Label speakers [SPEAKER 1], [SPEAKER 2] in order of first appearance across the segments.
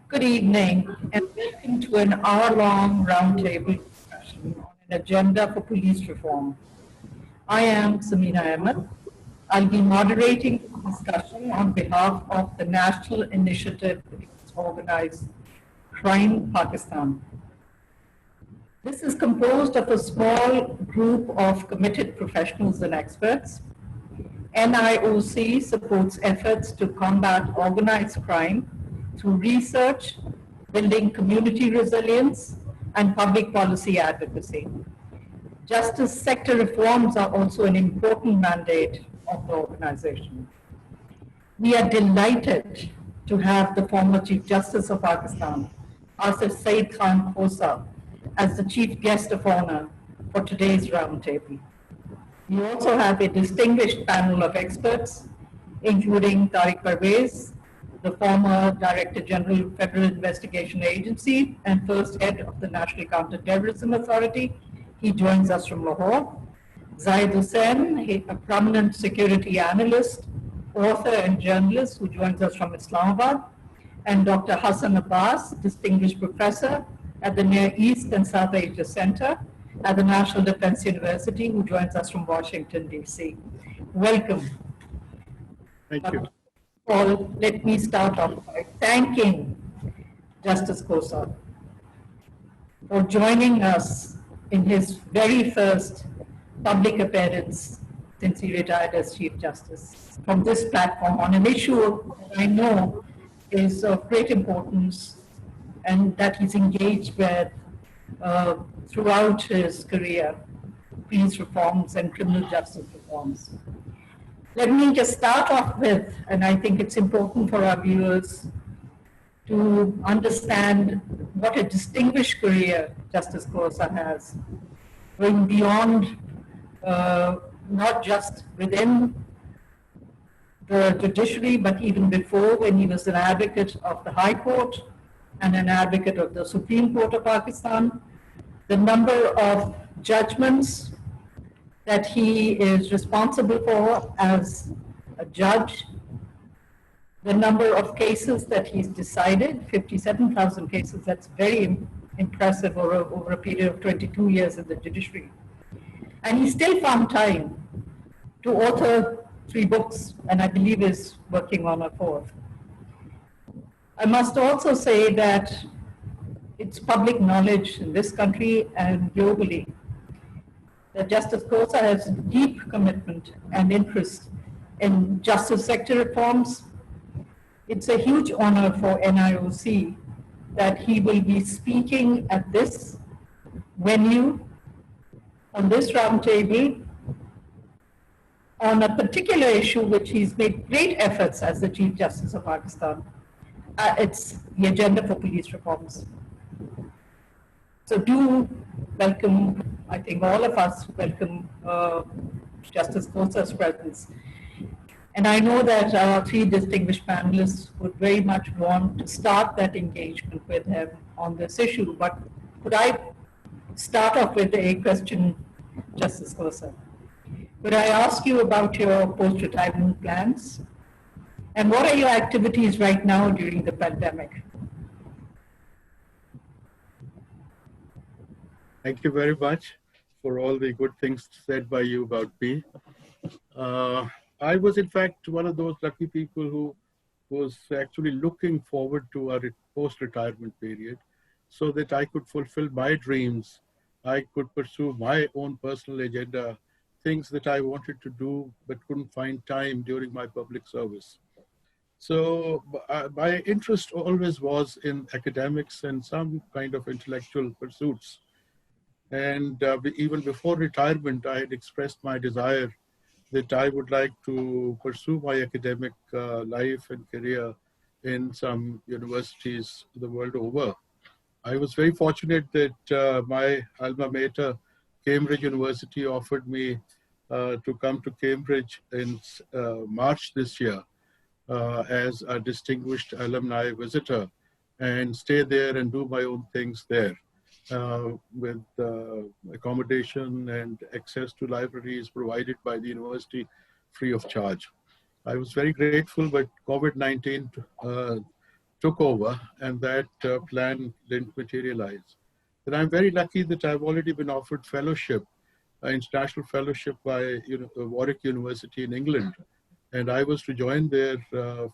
[SPEAKER 1] Good evening, and welcome to an hour-long roundtable discussion on an agenda for police reform. I am Samina Ahmed. I'll be moderating the discussion on behalf of the National Initiative Against Organized Crime, Pakistan. This is composed of a small group of committed professionals and experts. NIOC supports efforts to combat organized crime through research, building community resilience, and public policy advocacy. Justice sector reforms are also an important mandate of the organization. We are delighted to have the former Chief Justice of Pakistan, Asif Said Khan Khosa, as the chief guest of honor for today's roundtable. We also have a distinguished panel of experts, including Tariq Parvez, the former Director General of Federal Investigation Agency and first head of the National Counter-Terrorism Authority. He joins us from Lahore. Zaid Hussain, a prominent security analyst, author and journalist who joins us from Islamabad. And Dr. Hassan Abbas, distinguished professor at the Near East and South Asia Center at the National Defense University, who joins us from Washington, D.C. Welcome.
[SPEAKER 2] Thank you.
[SPEAKER 1] Paul, let me start off by thanking Justice Khosa for joining us in his very first public appearance since he retired as Chief Justice from this platform on an issue that I know is of great importance and that he's engaged with throughout his career, police reforms and criminal justice reforms. Let me just start off with, and I think it's important for our viewers to understand what a distinguished career Justice Khosa has, going beyond not just within the judiciary, but even before, when he was an advocate of the High Court and an advocate of the Supreme Court of Pakistan. The number of judgments that he is responsible for as a judge, the number of cases that he's decided, 57,000 cases, that's very impressive over a period of 22 years in the judiciary. And he still found time to author 3 books, and I believe is working on a 4th. I must also say that it's public knowledge in this country and globally that Justice Khosa has deep commitment and interest in justice sector reforms. It's a huge honor for NIOC that he will be speaking at this venue on this roundtable on a particular issue which he's made great efforts as the Chief Justice of Pakistan. It's the agenda for police reforms. So do welcome, I think all of us welcome Justice Khosa's presence. And I know that our 3 distinguished panelists would very much want to start that engagement with him on this issue. But could I start off with a question, Justice Khosa? Could I ask you about your post-retirement plans? And what are your activities right now during the pandemic?
[SPEAKER 2] Thank you very much for all the good things said by you about me. I was, in fact, one of those lucky people who was actually looking forward to a post-retirement period so that I could fulfill my dreams. I could pursue my own personal agenda, things that I wanted to do but couldn't find time during my public service. So my interest always was in academics and some kind of intellectual pursuits. And even before retirement, I had expressed my desire that I would like to pursue my academic life and career in some universities the world over. I was very fortunate that my alma mater, Cambridge University, offered me to come to Cambridge in March this year as a distinguished alumni visitor and stay there and do my own things there with accommodation and access to libraries provided by the university free of charge. I was very grateful, but COVID-19 took over, and that plan didn't materialize. And I'm very lucky that I've already been offered fellowship, international fellowship by Warwick University in England. And I was to join there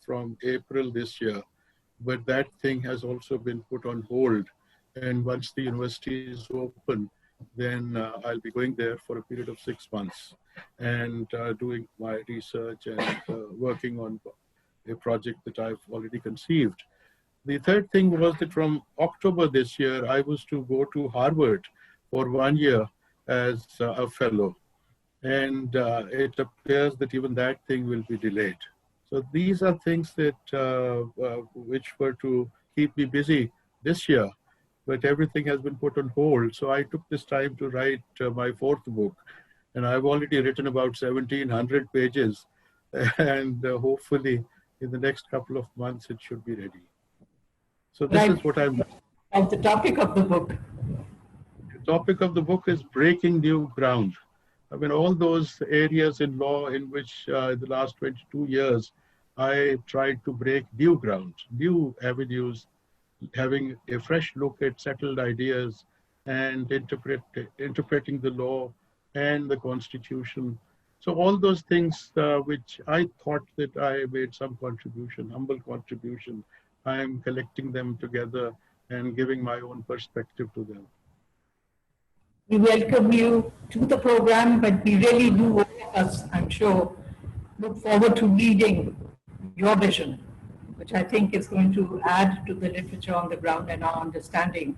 [SPEAKER 2] from April this year. But that thing has also been put on hold. And once the university is open, then I'll be going there for a period of 6 months and doing my research and working on a project that I've already conceived. The third thing was that from October this year, I was to go to Harvard for 1 year as a fellow. And it appears that even that thing will be delayed. So these are things that which were to keep me busy this year, but everything has been put on hold. So I took this time to write my fourth book, and I've already written about 1,700 pages, and hopefully in the next couple of months it should be ready. So this is what I'm.
[SPEAKER 1] And the topic of the book.
[SPEAKER 2] The topic of the book is breaking new ground. I mean, all those areas in law in which in the last 22 years, I tried to break new ground, new avenues, having a fresh look at settled ideas and interpreting the law and the constitution. So all those things which I thought that I made some contribution, humble contribution, I'm collecting them together and giving my own perspective to them.
[SPEAKER 1] We welcome you to the program, but we really do, all of us, I'm sure, look forward to reading your vision, which I think is going to add to the literature on the ground and our understanding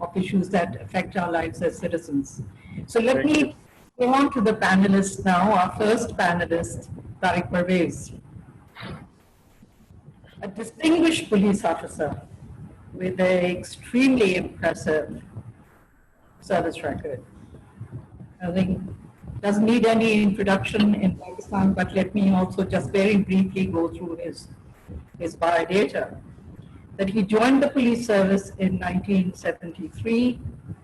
[SPEAKER 1] of issues that affect our lives as citizens. So let me go on to the panelists now. Our first panelist, Tariq Parvez, a distinguished police officer with an extremely impressive service record. I think doesn't need any introduction in Pakistan, but let me also just very briefly go through his biodata. That he joined the police service in 1973.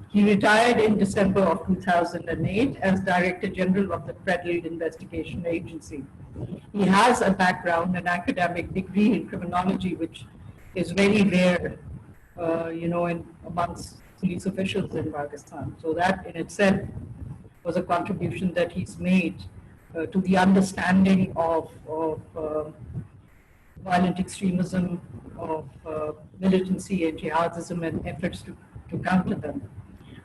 [SPEAKER 1] He retired in December of 2008 as Director General of the Federal Investigation Agency. He has a background, an academic degree in criminology, which is very rare, amongst police officials in Pakistan. So that in itself was a contribution that he's made to the understanding of violent extremism, of militancy and jihadism and efforts to counter them.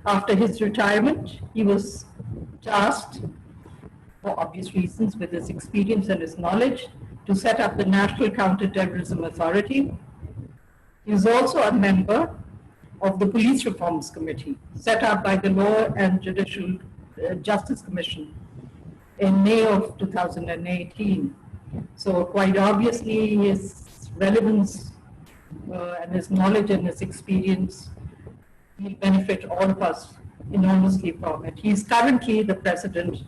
[SPEAKER 1] After his retirement, he was tasked, for obvious reasons, with his experience and his knowledge, to set up the National Counter-Terrorism Authority. He was also a member of the Police Reforms Committee, set up by the Law and Judicial Justice Commission in May of 2018. So quite obviously his relevance and his knowledge and his experience will benefit all of us enormously from it. He's currently the president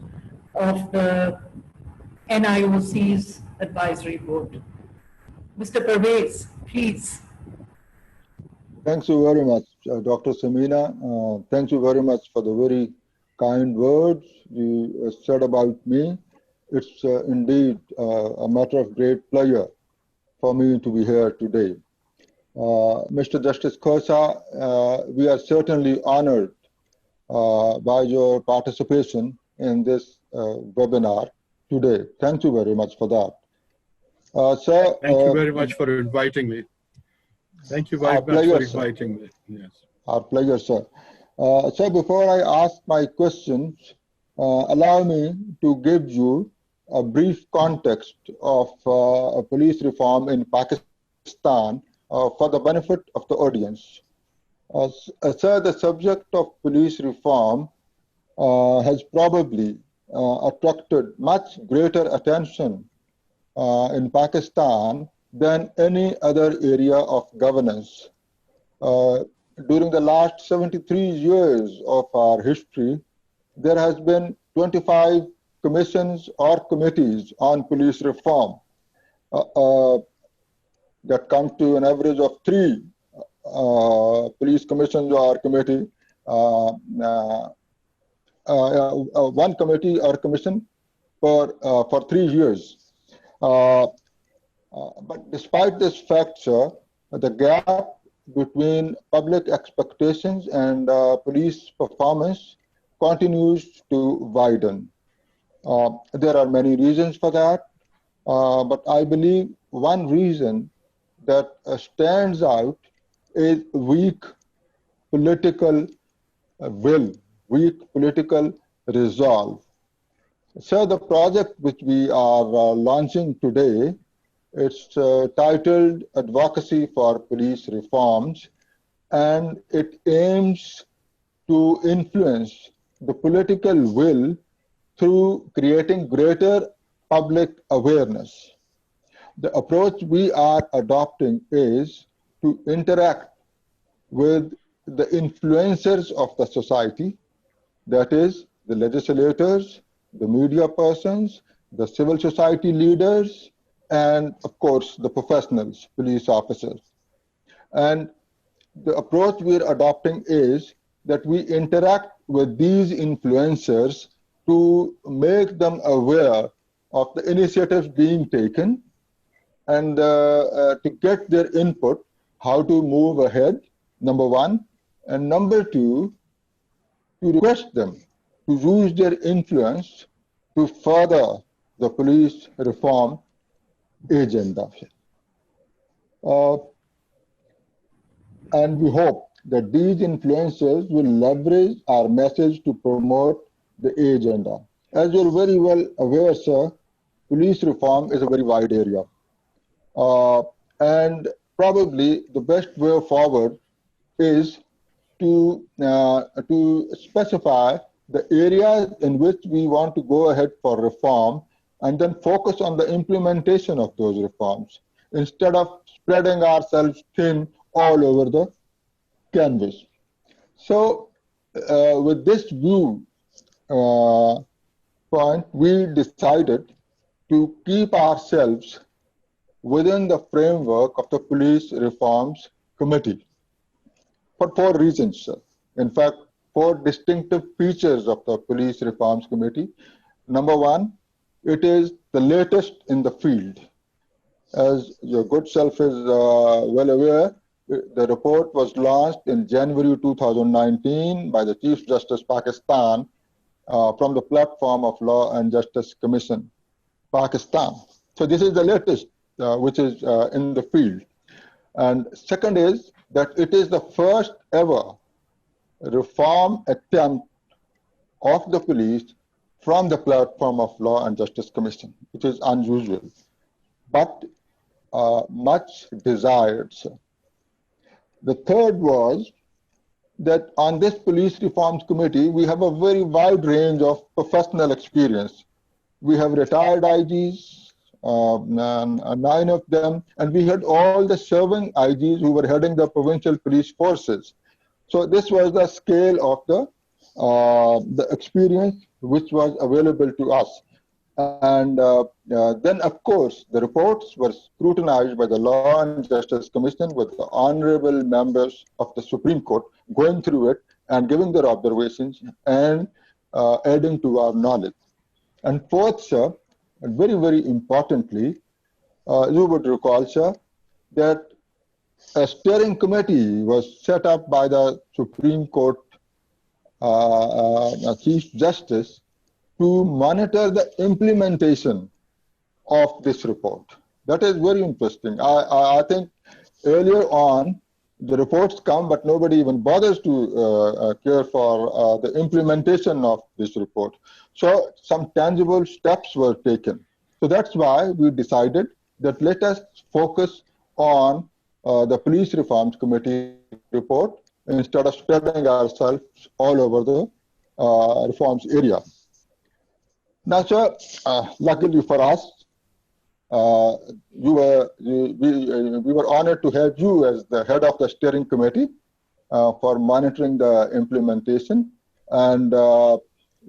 [SPEAKER 1] of the NIOC's advisory board. Mr. Parvez, please.
[SPEAKER 3] Thank you very much, Dr. Samina. Thank you very much for the very kind words you said about me. It's indeed a matter of great pleasure for me to be here today. Mr. Justice Khosa, we are certainly honored by your participation in this webinar today. Thank you very much for that. Sir,
[SPEAKER 2] thank you very much for inviting me. Thank you very much for inviting me. Yes.
[SPEAKER 3] Our pleasure, sir. So before I ask my questions, allow me to give you a brief context of police reform in Pakistan for the benefit of the audience. Sir, the subject of police reform has probably attracted much greater attention in Pakistan than any other area of governance. During the last 73 years of our history, there has been 25 commissions or committees on police reform that come to an average of 3 police commissions or committee, one committee or commission for 3 years. But despite this fact, sir, the gap between public expectations and police performance continues to widen. There are many reasons for that, but I believe one reason that stands out is weak political will, weak political resolve. So the project which we are launching today, it's titled Advocacy for Police Reforms, and it aims to influence the political will through creating greater public awareness. The approach we are adopting is to interact with the influencers of the society, that is, the legislators, the media persons, the civil society leaders, and of course, the professionals, police officers. And the approach we're adopting is that we interact with these influencers to make them aware of the initiatives being taken and to get their input, how to move ahead, number one, and number two, to request them to use their influence to further the police reform agenda. Uh, and we hope that these influencers will leverage our message to promote the agenda. As you're very well aware, sir, police reform is a very wide area. And probably the best way forward is to specify the areas in which we want to go ahead for reform and then focus on the implementation of those reforms instead of spreading ourselves thin all over the canvas. So with this view point, we decided to keep ourselves within the framework of the Police Reforms Committee for four reasons, sir. In fact, four distinctive features of the Police Reforms Committee. Number one, it is the latest in the field. As your good self is well aware, the report was launched in January 2019 by the Chief Justice Pakistan from the platform of Law and Justice Commission, Pakistan. So this is the latest, which is in the field. And second is that it is the first ever reform attempt of the police from the platform of Law and Justice Commission, which is unusual, but much desired. The third was that on this Police Reforms Committee, we have a very wide range of professional experience. We have retired IGs, 9 of them, and we had all the serving IGs who were heading the provincial police forces. So this was the scale of the experience which was available to us. And then, of course, the reports were scrutinized by the Law and Justice Commission with the honorable members of the Supreme Court going through it and giving their observations and adding to our knowledge. And fourth, sir, and very, very importantly, you would recall, sir, that a steering committee was set up by the Supreme Court Chief Justice to monitor the implementation of this report. That is very interesting. I think earlier on, the reports come, but nobody even bothers to care for the implementation of this report. So some tangible steps were taken. So that's why we decided that let us focus on the Police Reforms Committee report instead of spreading ourselves all over the reforms area. Now, sir, luckily for us, we were honored to have you as the head of the steering committee for monitoring the implementation, and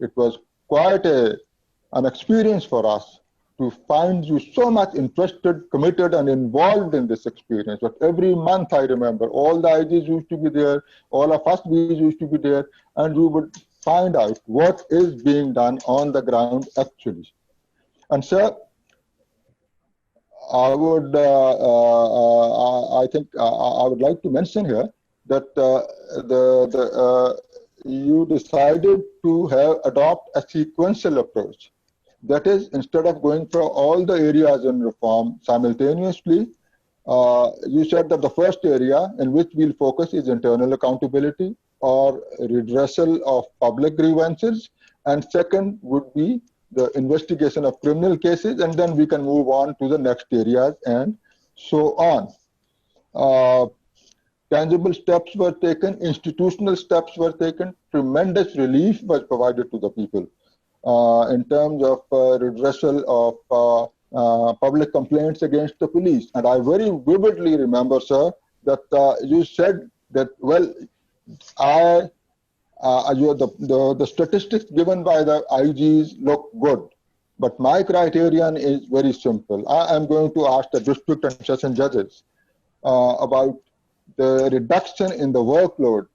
[SPEAKER 3] it was quite an experience for us to find you so much interested, committed, and involved in this experience. But every month, I remember, all the IGs used to be there, all of us used to be there, and we would find out what is being done on the ground actually. And sir, I think I would like to mention here that you decided to adopt a sequential approach. That is, instead of going for all the areas in reform simultaneously, you said that the first area in which we'll focus is internal accountability or redressal of public grievances, and second would be the investigation of criminal cases, and then we can move on to the next areas and so on. Tangible steps were taken, institutional steps were taken, tremendous relief was provided to the people in terms of redressal of public complaints against the police. And I very vividly remember, sir, that you said that, well, the statistics given by the IGs look good, but my criterion is very simple. I am going to ask the district and session judges about the reduction in the workload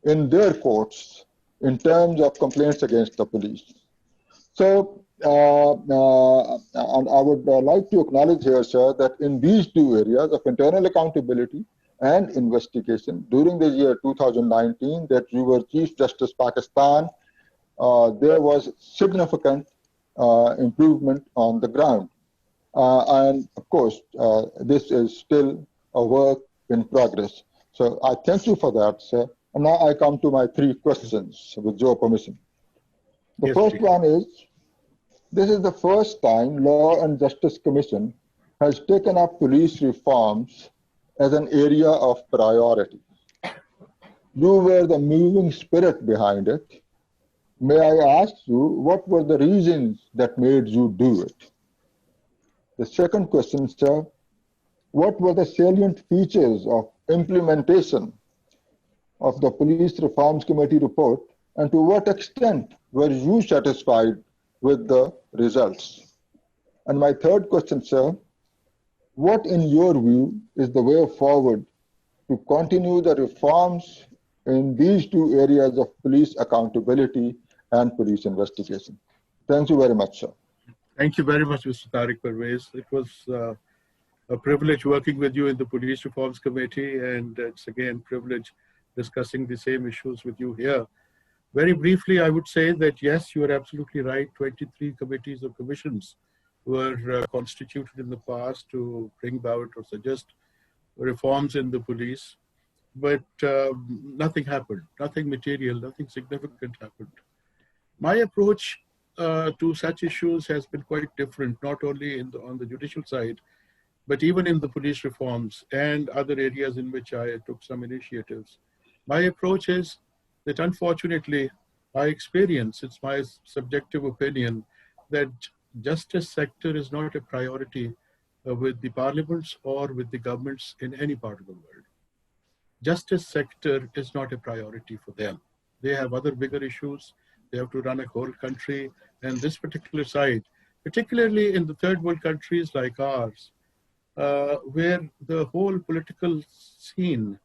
[SPEAKER 3] in their courts in terms of complaints against the police. So, and I would like to acknowledge here, sir, that in these two areas of internal accountability and investigation, during the year 2019 that you were Chief Justice Pakistan, there was significant improvement on the ground. And of course, this is still a work in progress. So I thank you for that, sir. And now I come to my three questions, with your permission. The
[SPEAKER 2] Yes,
[SPEAKER 3] first
[SPEAKER 2] please.
[SPEAKER 3] one is, this is the first time Law and Justice Commission has taken up police reforms as an area of priority. You were the moving spirit behind it. May I ask you, what were the reasons that made you do it? The second question, sir, what were the salient features of implementation of the Police Reforms Committee report, and to what extent were you satisfied with the results? And my third question, sir, what in your view is the way forward to continue the reforms in these two areas of police accountability and police investigation? Thank you very much, sir.
[SPEAKER 2] Thank you very much, Mr. Tariq Parvez. It was a privilege working with you in the Police Reforms Committee, and it's again a privilege discussing the same issues with you here. Very briefly, I would say that yes, you are absolutely right. 23 committees or commissions were constituted in the past to bring about or suggest reforms in the police, but nothing happened, nothing material, nothing significant happened. My approach to such issues has been quite different, not only on the judicial side, but even in the police reforms and other areas in which I took some initiatives. My approach is that unfortunately, I experience, it's my subjective opinion, that justice sector is not a priority with the parliaments or with the governments in any part of the world. Justice sector is not a priority for them. They have other bigger issues. They have to run a whole country. And this particular side, particularly in the third world countries like ours, where the whole political scene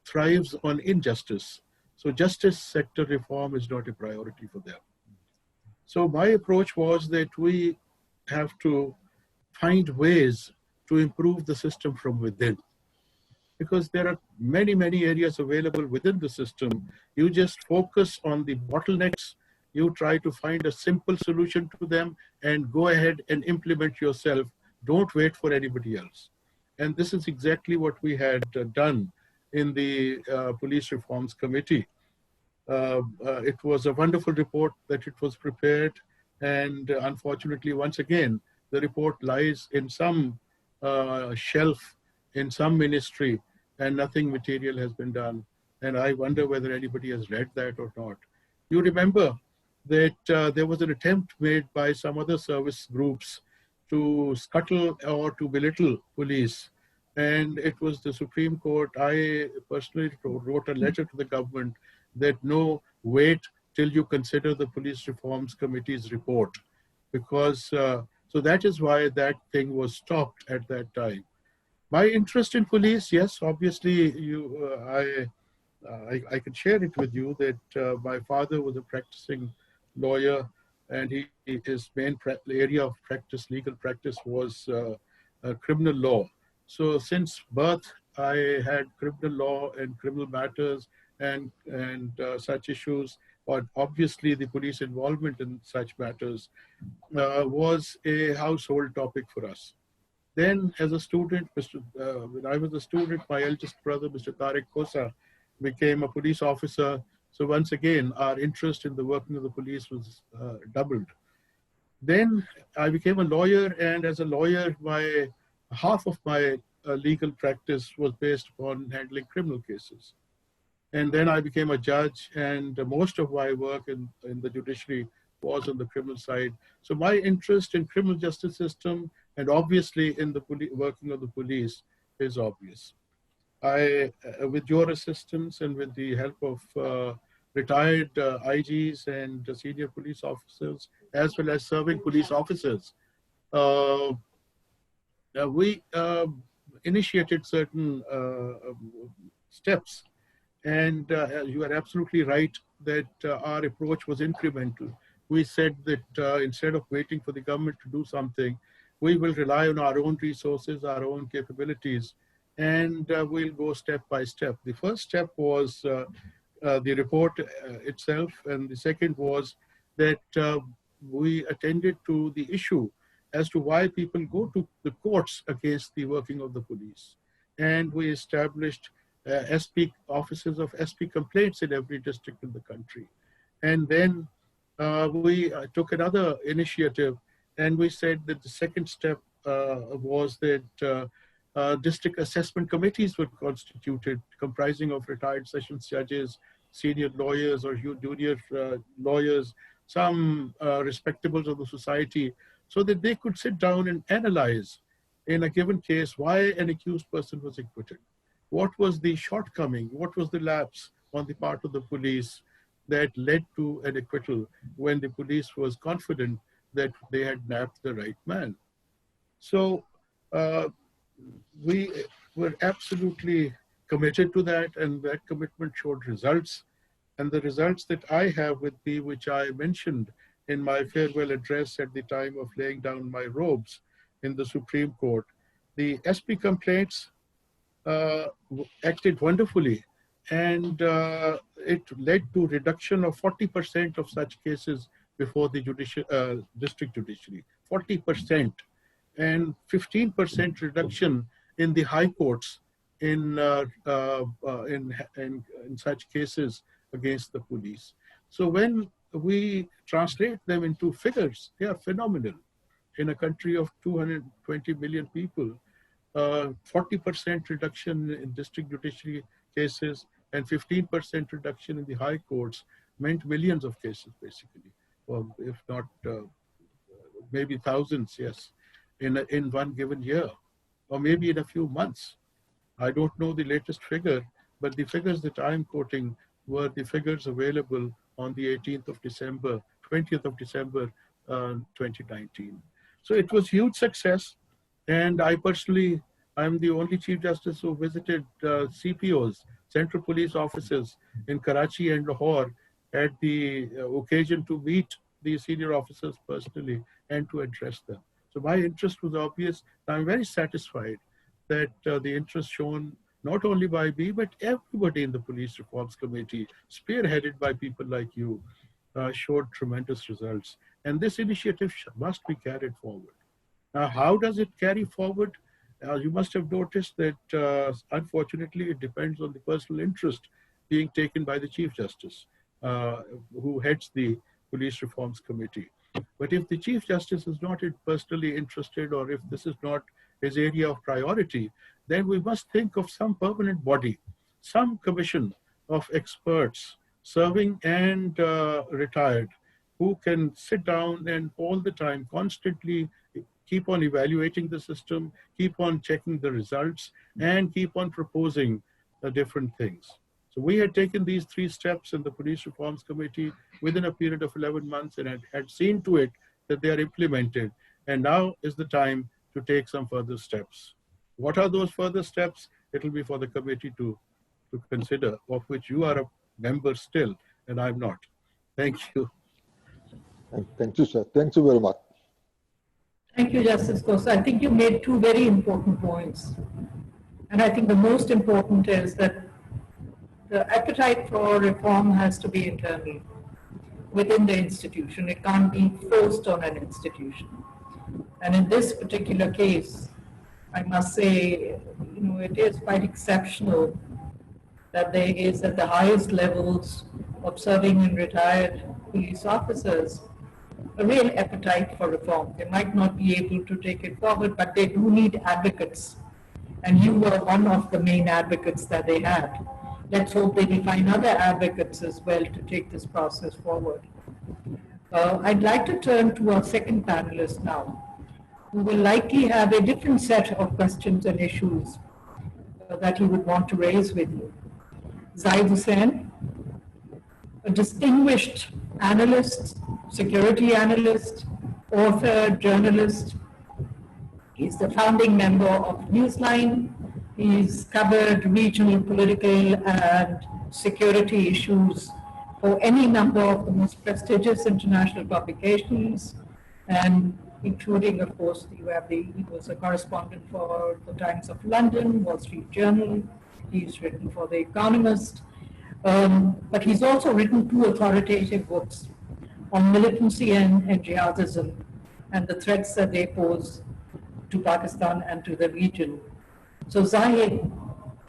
[SPEAKER 2] thrives on injustice. So justice sector reform is not a priority for them. So my approach was that we have to find ways to improve the system from within, because there are many, many areas available within the system. You just focus on the bottlenecks, you try to find a simple solution to them and go ahead and implement yourself. Don't wait for anybody else. And this is exactly what we had done in the Police Reforms Committee. It was a wonderful report that it was prepared, and unfortunately, once again, the report lies in some shelf in some ministry, and nothing material has been done. And I wonder whether anybody has read that or not. You remember that there was an attempt made by some other service groups to scuttle or to belittle police. And it was the Supreme Court. I personally wrote a letter to the government that no, wait till you consider the Police Reforms Committee's report. Because, so that is why that thing was stopped at that time. My interest in police, yes, obviously, I can share it with you that my father was a practicing lawyer, and his main area of practice, legal practice, was criminal law. So since birth, I had criminal law and criminal matters and such issues, or obviously the police involvement in such matters was a household topic for us. Then as a student, when I was a student, my eldest brother, Mr. Tariq Kosa, became a police officer. So once again, our interest in the working of the police was doubled. Then I became a lawyer, and as a lawyer, half of my legal practice was based upon handling criminal cases. And then I became a judge, and most of my work in the judiciary was on the criminal side. So my interest in criminal justice system and obviously in the working of the police is obvious. With your assistance and with the help of retired IGs and senior police officers, as well as serving police officers, we initiated certain steps. And you are absolutely right that our approach was incremental. We said that instead of waiting for the government to do something, we will rely on our own resources, our own capabilities, and we'll go step by step. The first step was the report itself, and the second was that we attended to the issue as to why people go to the courts against the working of the police. And we established SP offices of SP complaints in every district in the country. And then we took another initiative, and we said that the second step was that district assessment committees were constituted, comprising of retired sessions judges, senior lawyers or junior lawyers, some respectables of the society, so that they could sit down and analyze in a given case why an accused person was acquitted. What was the shortcoming? What was the lapse on the part of the police that led to an acquittal when the police was confident that they had nabbed the right man? So we were absolutely committed to that, and that commitment showed results. And the results that I have with me, which I mentioned in my farewell address at the time of laying down my robes in the Supreme Court, the SP complaints acted wonderfully, and it led to reduction of 40% of such cases before the district judiciary, 40%, and 15% reduction in the high courts in such cases against the police. So when we translate them into figures, they are phenomenal. In a country of 220 million people, 40% reduction in district judiciary cases and 15% reduction in the high courts meant millions of cases, basically, or if not maybe thousands, yes, in one given year, or maybe in a few months. I don't know the latest figure, but the figures that I'm quoting were the figures available on the 18th of December, 20th of December, 2019. So it was huge success. And I personally, I'm the only Chief Justice who visited CPOs, Central Police Offices in Karachi and Lahore at the occasion to meet the senior officers personally and to address them. So my interest was obvious. I'm very satisfied that the interest shown not only by me, but everybody in the Police Reforms Committee, spearheaded by people like you, showed tremendous results. And this initiative must be carried forward. Now, how does it carry forward? You must have noticed that, unfortunately, it depends on the personal interest being taken by the Chief Justice, who heads the Police Reforms Committee. But if the Chief Justice is not personally interested, or if this is not his area of priority, then we must think of some permanent body, some commission of experts, serving and retired, who can sit down and all the time, constantly keep on evaluating the system, keep on checking the results, and keep on proposing different things. So we had taken these 3 steps in the Police Reforms Committee within a period of 11 months and had seen to it that they are implemented. And now is the time to take some further steps. What are those further steps? It will be for the committee to consider, of which you are a member still, and I'm not. Thank you.
[SPEAKER 3] Thank you, sir. Thank you very much.
[SPEAKER 1] Thank you, Justice Costa. I think you made two very important points. And I think the most important is that the appetite for reform has to be internal within the institution. It can't be forced on an institution. And in this particular case, I must say, it is quite exceptional that there is at the highest levels of serving and retired police officers a real appetite for reform. They might not be able to take it forward, but they do need advocates. And you were one of the main advocates that they had. Let's hope they will find other advocates as well to take this process forward. I'd like to turn to our second panelist now, who will likely have a different set of questions and issues that he would want to raise with you. Zaid Hussain, a distinguished analyst, security analyst, author, journalist. He's the founding member of Newsline. He's covered regional political and security issues for any number of the most prestigious international publications, and including, of course, he was a correspondent for the Times of London, Wall Street Journal. He's written for The Economist. But he's also written two authoritative books on militancy and jihadism and the threats that they pose to Pakistan and to the region. So Zahid,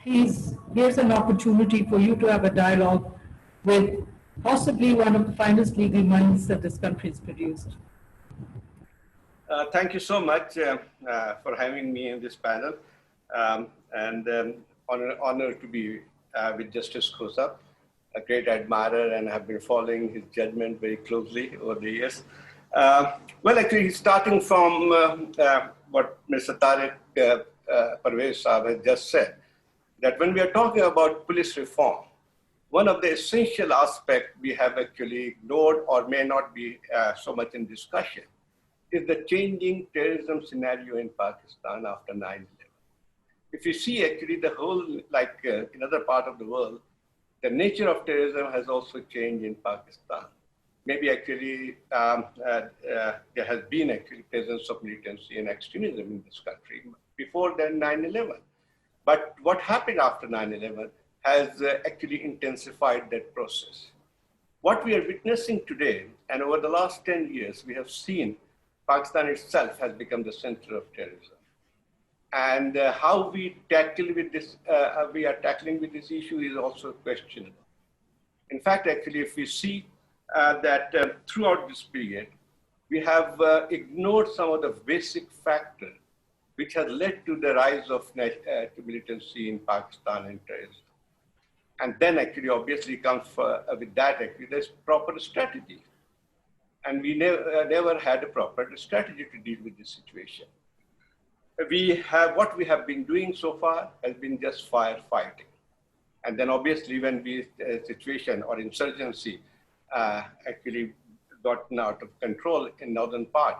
[SPEAKER 1] please, here's an opportunity for you to have a dialogue with possibly one of the finest legal minds that this country has produced.
[SPEAKER 4] Thank you so much for having me in this panel. Honor to be with Justice Khosa, a great admirer, and have been following his judgment very closely over the years. Well, actually, starting from what Mr. Tariq Parvez Saab has just said, that when we are talking about police reform, one of the essential aspects we have actually ignored or may not be so much in discussion is the changing terrorism scenario in Pakistan after 9/11. If you see actually the whole, like in other part of the world, the nature of terrorism has also changed in Pakistan. Maybe actually there has been actually presence of militancy and extremism in this country before then 9/11. But what happened after 9/11 has actually intensified that process. What we are witnessing today, and over the last 10 years, we have seen Pakistan itself has become the center of terrorism. And how we tackle with this, we are tackling with this issue is also questionable. In fact, actually, if we see that throughout this period, we have ignored some of the basic factors which has led to the rise of militancy in Pakistan and terrorism. And then actually, obviously, comes with that, actually, there's proper strategy. And we never had a proper strategy to deal with this situation. What we have been doing so far has been just firefighting. And then obviously when situation or insurgency actually gotten out of control in northern part,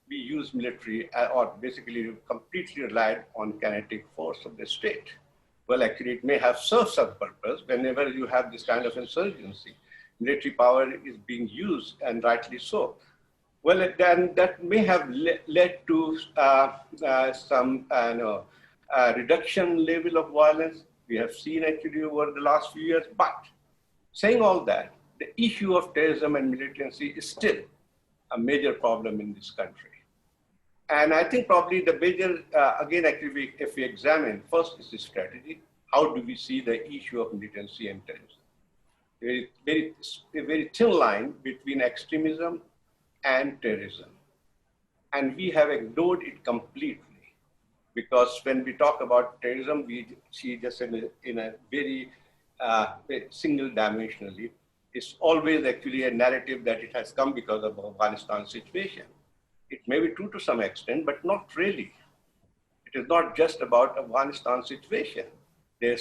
[SPEAKER 4] we use military or basically completely relied on kinetic force of the state. Well, actually it may have served some purpose whenever you have this kind of insurgency. Military power is being used, and rightly so. Well, then that may have led to some reduction level of violence. We have seen actually over the last few years, but saying all that, the issue of terrorism and militancy is still a major problem in this country. And I think probably the major, again, actually, if we examine, first is the strategy. How do we see the issue of militancy and terrorism? A very thin line between extremism and terrorism. And we have ignored it completely, because when we talk about terrorism, we see just in a very single dimensionally. It's always actually a narrative that it has come because of the Afghanistan situation. It may be true to some extent, but not really. It is not just about Afghanistan situation. There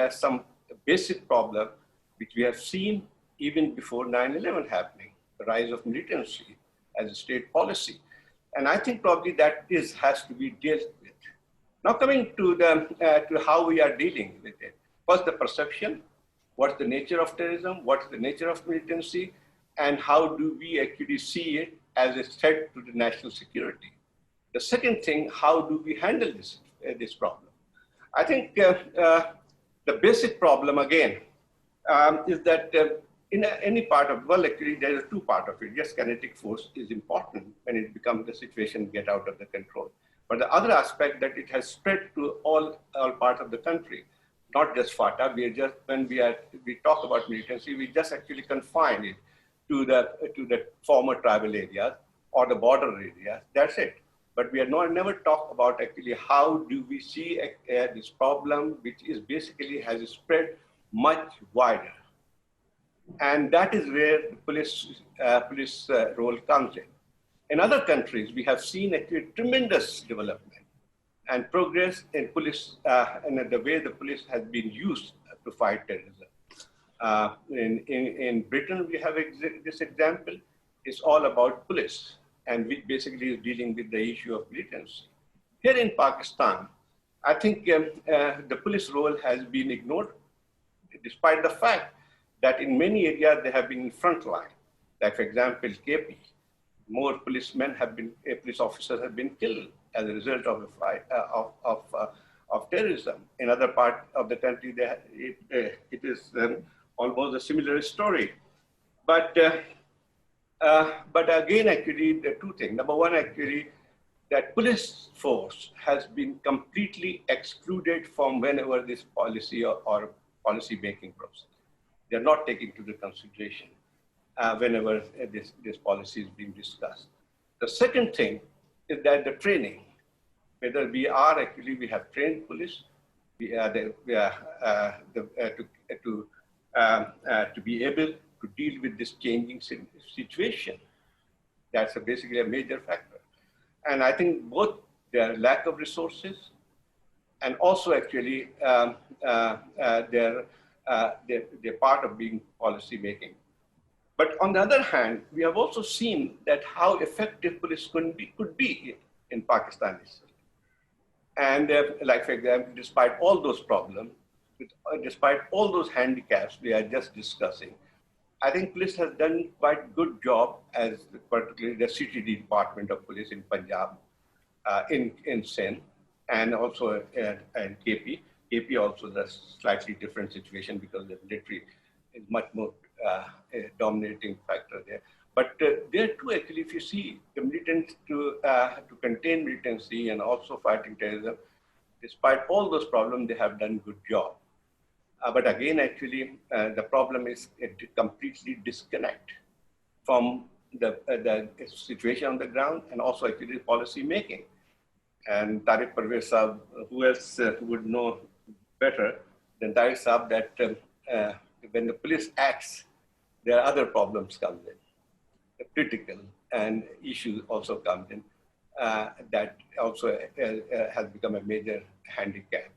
[SPEAKER 4] are some basic problem which we have seen even before 9/11 happening, the rise of militancy as a state policy. And I think probably that has to be dealt with. Now coming to how we are dealing with it. First, the perception, what's the nature of terrorism, what's the nature of militancy, and how do we actually see it as a threat to the national security. The second thing, how do we handle this problem? I think the basic problem again is that in any part of, well, actually there are two parts of it. Yes, kinetic force is important when it becomes the situation get out of the control. But the other aspect that it has spread to all parts of the country, not just FATA. We are just, when we talk about militancy, we just actually confine it to the former tribal areas or the border areas. That's it. But we are never talk about actually how do we see this problem, which is basically has spread much wider. And that is where the police role comes in. In other countries, we have seen actually tremendous development and progress in police and the way the police has been used to fight terrorism. In Britain, we have this example. It's all about police, and which basically is dealing with the issue of militancy. Here in Pakistan, I think the police role has been ignored, despite the fact that in many areas they have been in front line. Like, for example, KP, more policemen have been, police officers have been killed as a result of a fight of terrorism. In other part of the country, it is almost a similar story. But again, actually, the two things. Number one, actually, that police force has been completely excluded from whenever this policy or policy making process. They're not taken into the consideration whenever this policy is being discussed. The second thing is that the training, whether we have trained police, to be able to deal with this changing situation. That's basically a major factor. And I think both their lack of resources and also actually their part of being policy making. But on the other hand, we have also seen that how effective police could be in Pakistan itself. And like, for example, despite all those problems, despite all those handicaps we are just discussing, I think police has done quite good job, as particularly the CTD Department of Police in Punjab, in Sindh, and also in KP. KP also is a slightly different situation because the military is much more a dominating factor there. But there too, actually, if you see the militants to contain militancy and also fighting terrorism, despite all those problems, they have done good job. But again, actually, the problem is a completely disconnect from the situation on the ground and also actually policy making. And Tariq Parvez Saab, who else would know better than Tariq Saab that when the police acts, there are other problems come in. The political and issues also come in that also has become a major handicap.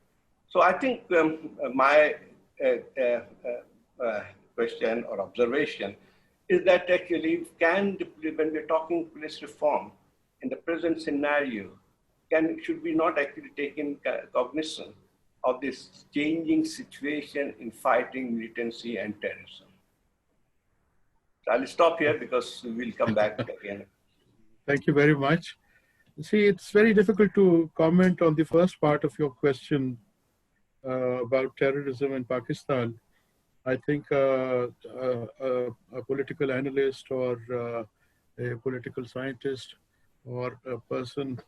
[SPEAKER 4] So I think my question or observation is that actually when we're talking police reform in the present scenario, should we not actually take in cognizance of this changing situation in fighting militancy and terrorism? So I'll stop here because we'll come back again.
[SPEAKER 2] Thank you very much. See, it's very difficult to comment on the first part of your question about terrorism in Pakistan. I think a political analyst or a political scientist or a person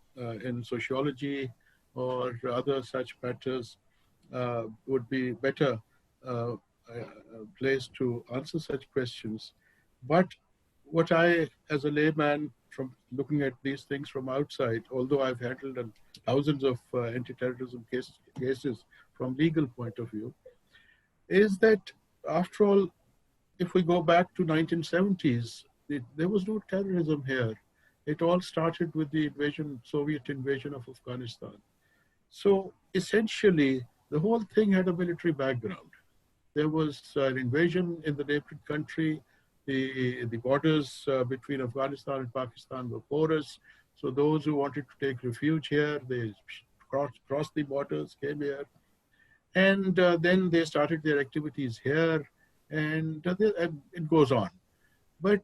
[SPEAKER 2] in sociology or other such matters would be better placed to answer such questions. But what I, as a layman, from looking at these things from outside, although I've handled thousands of anti-terrorism cases from legal point of view, is that after all, if we go back to 1970s, there was no terrorism here. It all started with the Soviet invasion of Afghanistan. So essentially, the whole thing had a military background. There was an invasion in the neighboring country. The borders between Afghanistan and Pakistan were porous. So those who wanted to take refuge here, they crossed the borders, came here. And then they started their activities here, and it goes on. But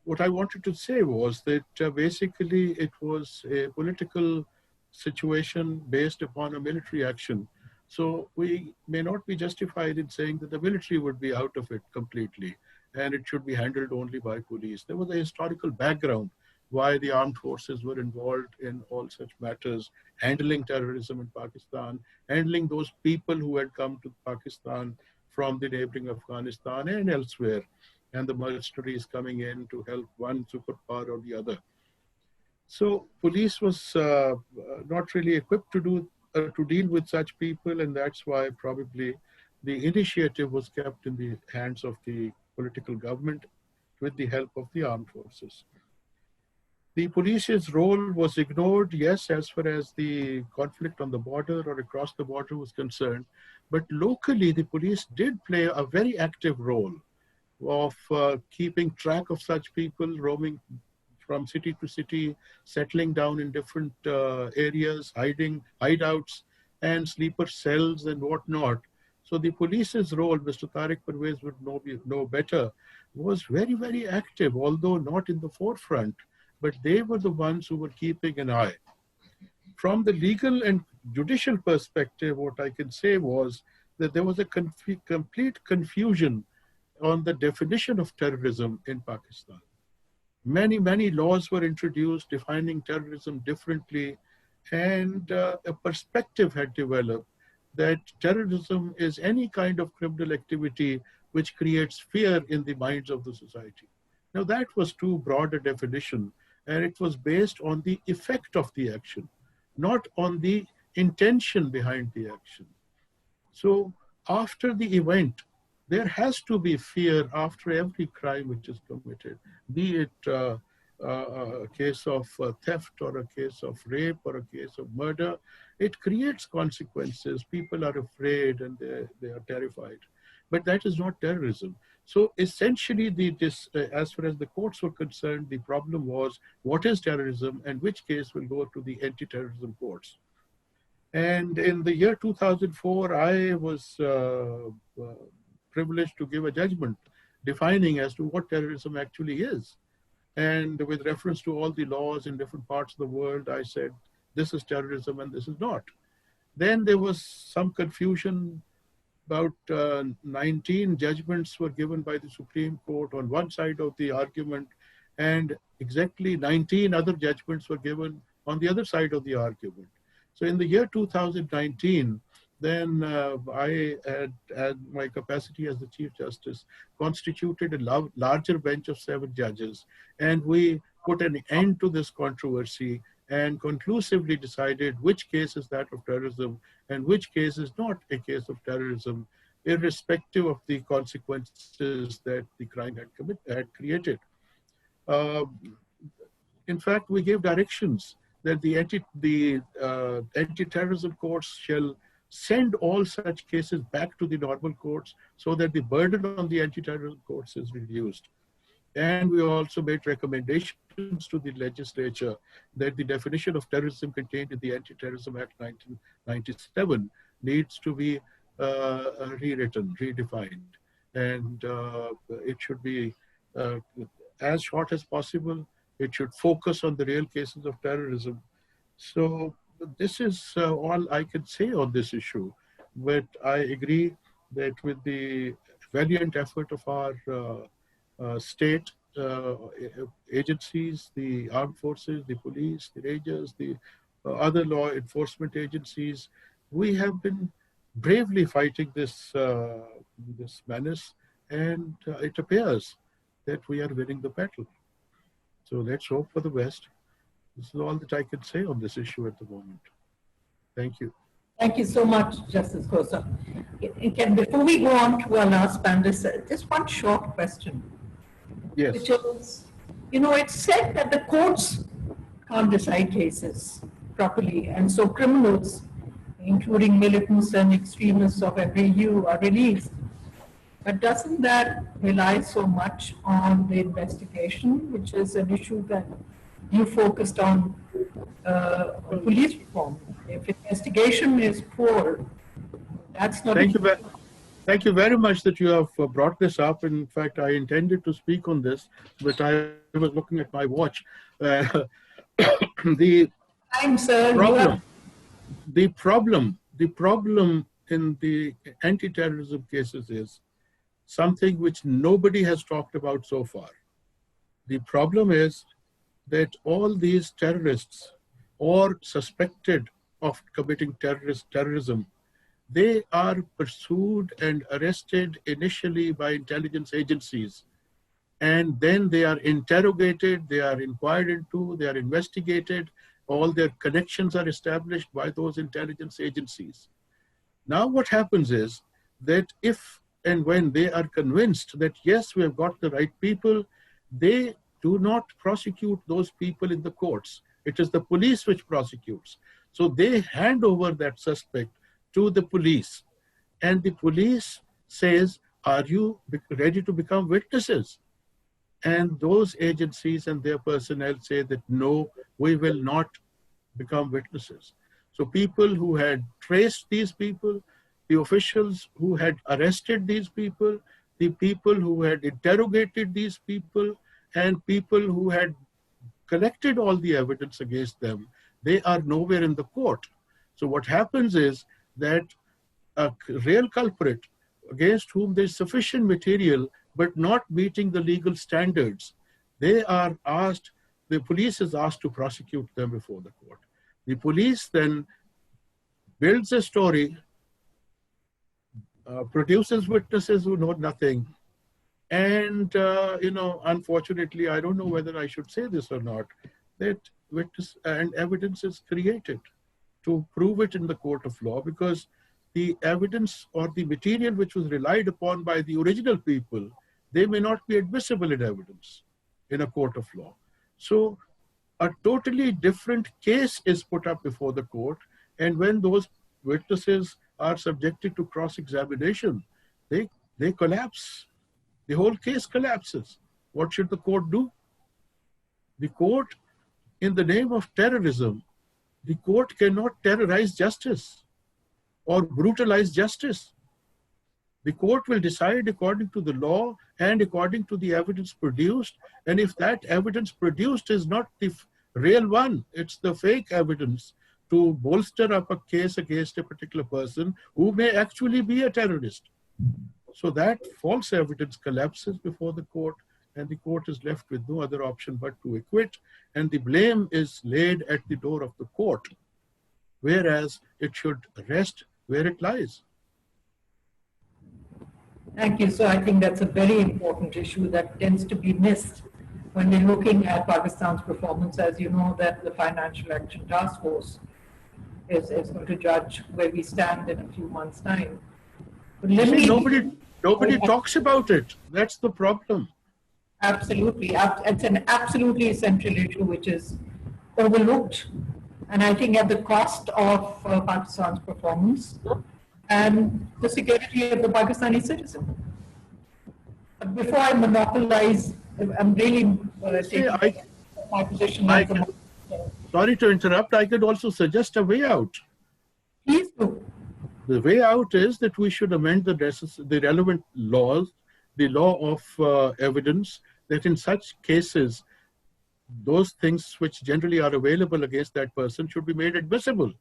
[SPEAKER 2] what I wanted to say was that basically it was a political situation based upon a military action. So we may not be justified in saying that the military would be out of it completely and it should be handled only by police. There was a historical background why the armed forces were involved in all such matters, handling terrorism in Pakistan, handling those people who had come to Pakistan from the neighboring Afghanistan and elsewhere, and the mercenaries coming in to help one superpower or the other. So police was not really equipped to deal with such people, and that's why probably the initiative was kept in the hands of the political government with the help of the armed forces. The police's role was ignored, yes, as far as the conflict on the border or across the border was concerned, but locally the police did play a very active role of keeping track of such people roaming from city to city, settling down in different areas, hiding hideouts and sleeper cells and whatnot. So the police's role, Mr. Tariq Parvez would know better, was very, very active, although not in the forefront, but they were the ones who were keeping an eye. From the legal and judicial perspective, what I can say was that there was a complete confusion on the definition of terrorism in Pakistan. Many laws were introduced defining terrorism differently, and a perspective had developed that terrorism is any kind of criminal activity which creates fear in the minds of the society. Now that was too broad a definition, and it was based on the effect of the action, not on the intention behind the action. So after the event, there has to be fear after every crime which is committed, be it a case of theft or a case of rape or a case of murder. It creates consequences. People are afraid and they are terrified. But that is not terrorism. So essentially, as far as the courts were concerned, the problem was what is terrorism and which case will go to the anti-terrorism courts. And in the year 2004, I was privileged to give a judgment defining as to what terrorism actually is. And with reference to all the laws in different parts of the world, I said, this is terrorism and this is not. Then there was some confusion. About 19 judgments were given by the Supreme Court on one side of the argument, and exactly 19 other judgments were given on the other side of the argument. So in the year 2019, then I had my capacity as the Chief Justice, constituted a larger bench of 7 judges, and we put an end to this controversy and conclusively decided which case is that of terrorism and which case is not a case of terrorism, irrespective of the consequences that the crime had created. In fact, we gave directions that the anti-terrorism courts shall send all such cases back to the normal courts so that the burden on the anti-terrorism courts is reduced. And we also made recommendations to the legislature that the definition of terrorism contained in the Anti-Terrorism Act 1997 needs to be rewritten, redefined. And it should be as short as possible. It should focus on the real cases of terrorism. So this is all I can say on this issue. But I agree that with the valiant effort of our state agencies, the armed forces, the police, the rangers, the other law enforcement agencies, we have been bravely fighting this menace, and it appears that we are winning the battle. So let's hope for the best. This is all that I can say on this issue at the moment. Thank you.
[SPEAKER 1] Thank you so much, Justice Khosa. Before we go on to our last panelist, just one short question.
[SPEAKER 2] Yes.
[SPEAKER 1] Which is, it's said that the courts can't decide cases properly, and so criminals, including militants and extremists of every hue, are released. But doesn't that rely so much on the investigation, which is an issue that you focused on police reform? If investigation is poor, that's not.
[SPEAKER 2] Thank you very Thank you very much that you have brought this up. In fact, I intended to speak on this, but I was looking at my watch. Uh, the
[SPEAKER 1] Time, sir.
[SPEAKER 2] problem, the problem in the anti-terrorism cases is something which nobody has talked about so far. The problem is that all these terrorists or suspected of committing terrorism, they are pursued and arrested initially by intelligence agencies. And then they are interrogated, they are inquired into, they are investigated, all their connections are established by those intelligence agencies. Now what happens is that if and when they are convinced that yes, we have got the right people, they do not prosecute those people in the courts. It is the police which prosecutes. So they hand over that suspect to the police, and the police says, are you ready to become witnesses? And those agencies and their personnel say that no, we will not become witnesses. So people who had traced these people, the officials who had arrested these people, the people who had interrogated these people, and people who had collected all the evidence against them, they are nowhere in the court. So what happens is that a real culprit against whom there is sufficient material but not meeting the legal standards, they are asked, the police is asked to prosecute them before the court. The police then builds a story, produces witnesses who know nothing, and unfortunately, I don't know whether I should say this or not, that witness and evidence is created to prove it in the court of law, because the evidence or the material which was relied upon by the original people, they may not be admissible in evidence in a court of law. So a totally different case is put up before the court, and when those witnesses are subjected to cross-examination, they collapse. The whole case collapses. What should the court do? The court, in the name of terrorism, the court cannot terrorize justice or brutalize justice. The court will decide according to the law and according to the evidence produced. And if that evidence produced is not the real one, it's the fake evidence to bolster up a case against a particular person who may actually be a terrorist. So that false evidence collapses before the court, and the court is left with no other option but to acquit, and the blame is laid at the door of the court, whereas it should rest where it lies.
[SPEAKER 1] Thank you. So I think that's a very important issue that tends to be missed when we're looking at Pakistan's performance. As you know, that the Financial Action Task Force is going to judge where we stand in a few months' time. But
[SPEAKER 2] Nobody talks about it. That's the problem.
[SPEAKER 1] Absolutely. It's an absolutely essential issue which is overlooked, and I think at the cost of Pakistan's performance and the security of the Pakistani citizen. But before I monopolize, I'm really taking my position.
[SPEAKER 2] Sorry to interrupt. I could also suggest a way out.
[SPEAKER 1] Please do.
[SPEAKER 2] The way out is that we should amend the relevant laws, the law of evidence, that in such cases, those things which generally are available against that person should be made admissible.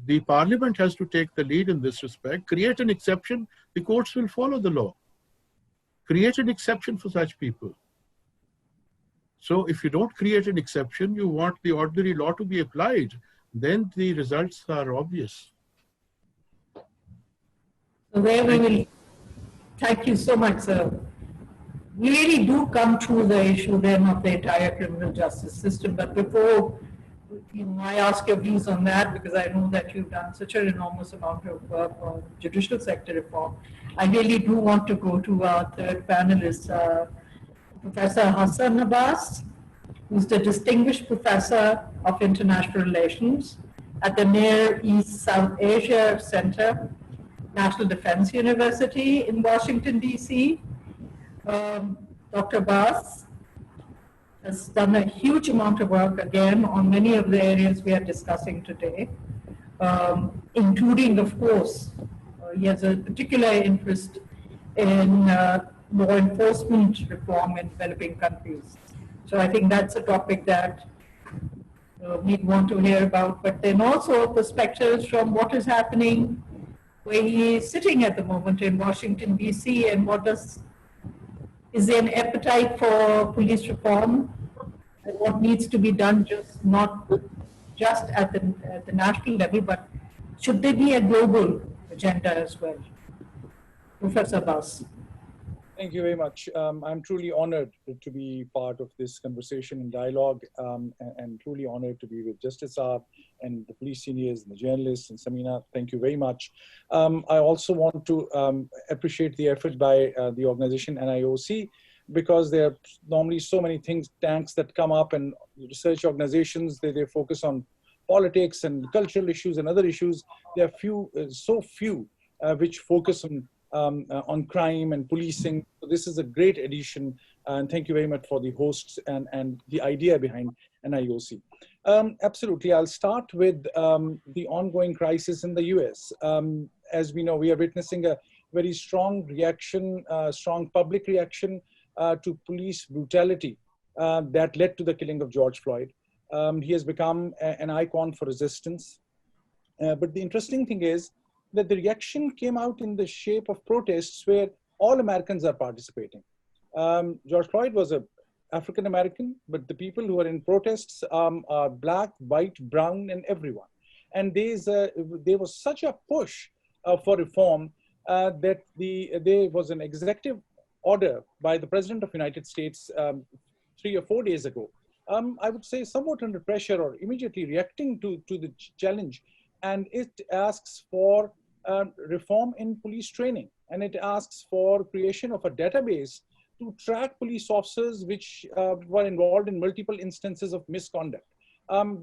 [SPEAKER 2] The parliament has to take the lead in this respect, create an exception, the courts will follow the law. Create an exception for such people. So if you don't create an exception, you want the ordinary law to be applied, then the results are obvious.
[SPEAKER 1] So there we will, thank you so much, sir. We really do come through the issue then of the entire criminal justice system. But before I ask your views on that, because I know that you've done such an enormous amount of work on judicial sector reform, I really do want to go to our third panelist, Professor Hassan Abbas, who's the Distinguished Professor of International Relations at the Near East South Asia Center, National Defense University in Washington, D.C. Dr. Abbas has done a huge amount of work, again, on many of the areas we are discussing today, including, of course, he has a particular interest in law enforcement reform in developing countries. So I think that's a topic that we'd want to hear about, but then also perspectives from what is happening where he is sitting at the moment in Washington, D.C., and is there an appetite for police reform, and what needs to be done, not just at the national level, but should there be a global agenda as well? Professor Bas.
[SPEAKER 5] Thank you very much. I'm truly honored to be part of this conversation and dialogue, and truly honored to be with Justice Saab and the police seniors and the journalists and Samina. Thank you very much. I also want to appreciate the effort by the organization NIOC, because there are normally so many tanks that come up, and research organizations, they focus on politics and cultural issues and other issues. There are so few which focus on crime and policing. So this is a great addition, and thank you very much for the hosts and the idea behind NIOC. Absolutely, I'll start with the ongoing crisis in the US. As we know, we are witnessing a very strong reaction, strong public reaction to police brutality that led to the killing of George Floyd. He has become an icon for resistance. But the interesting thing is that the reaction came out in the shape of protests where all Americans are participating. George Floyd was an African American, but the people who are in protests are black, white, brown, and everyone. And there was such a push for reform that there was an executive order by the President of the United States 3 or 4 days ago. I would say somewhat under pressure or immediately reacting to the challenge. And it asks for reform in police training. And it asks for creation of a database to track police officers which were involved in multiple instances of misconduct.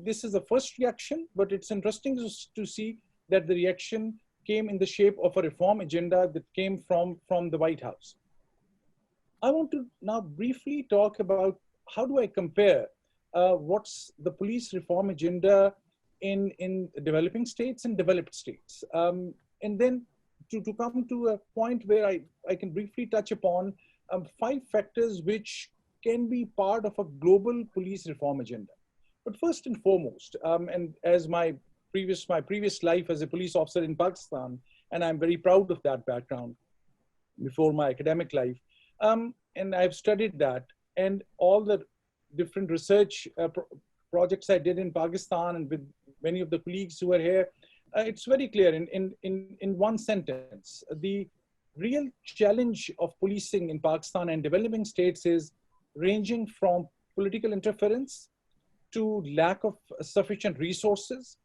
[SPEAKER 5] This is the first reaction, but it's interesting to see that the reaction came in the shape of a reform agenda that came from the White House. I want to now briefly talk about how do I compare what's the police reform agenda in developing states and developed states. And then to come to a point where I can briefly touch upon 5 factors which can be part of a global police reform agenda. But first and foremost, and as my previous life as a police officer in Pakistan, and I'm very proud of that background before my academic life, and I've studied that, and all the different research projects I did in Pakistan and with many of the colleagues who are here, it's very clear in one sentence. The real challenge of policing in Pakistan and developing states is ranging from political interference to lack of sufficient resources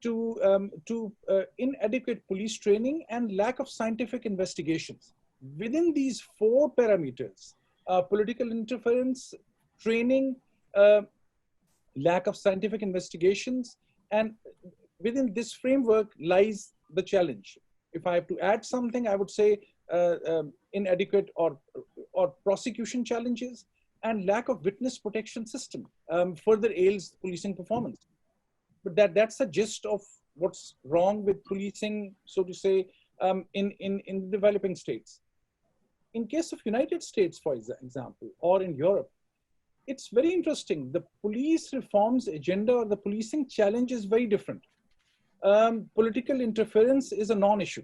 [SPEAKER 5] to inadequate police training and lack of scientific investigations. Within these 4 parameters, political interference, training, lack of scientific investigations, and within this framework lies the challenge. If I have to add something, I would say inadequate or prosecution challenges and lack of witness protection system further ails policing performance. But that's the gist of what's wrong with policing, so to say, in developing states. In case of United States, for example, or in Europe, it's very interesting. The police reforms agenda or the policing challenge is very different. Political interference is a non-issue.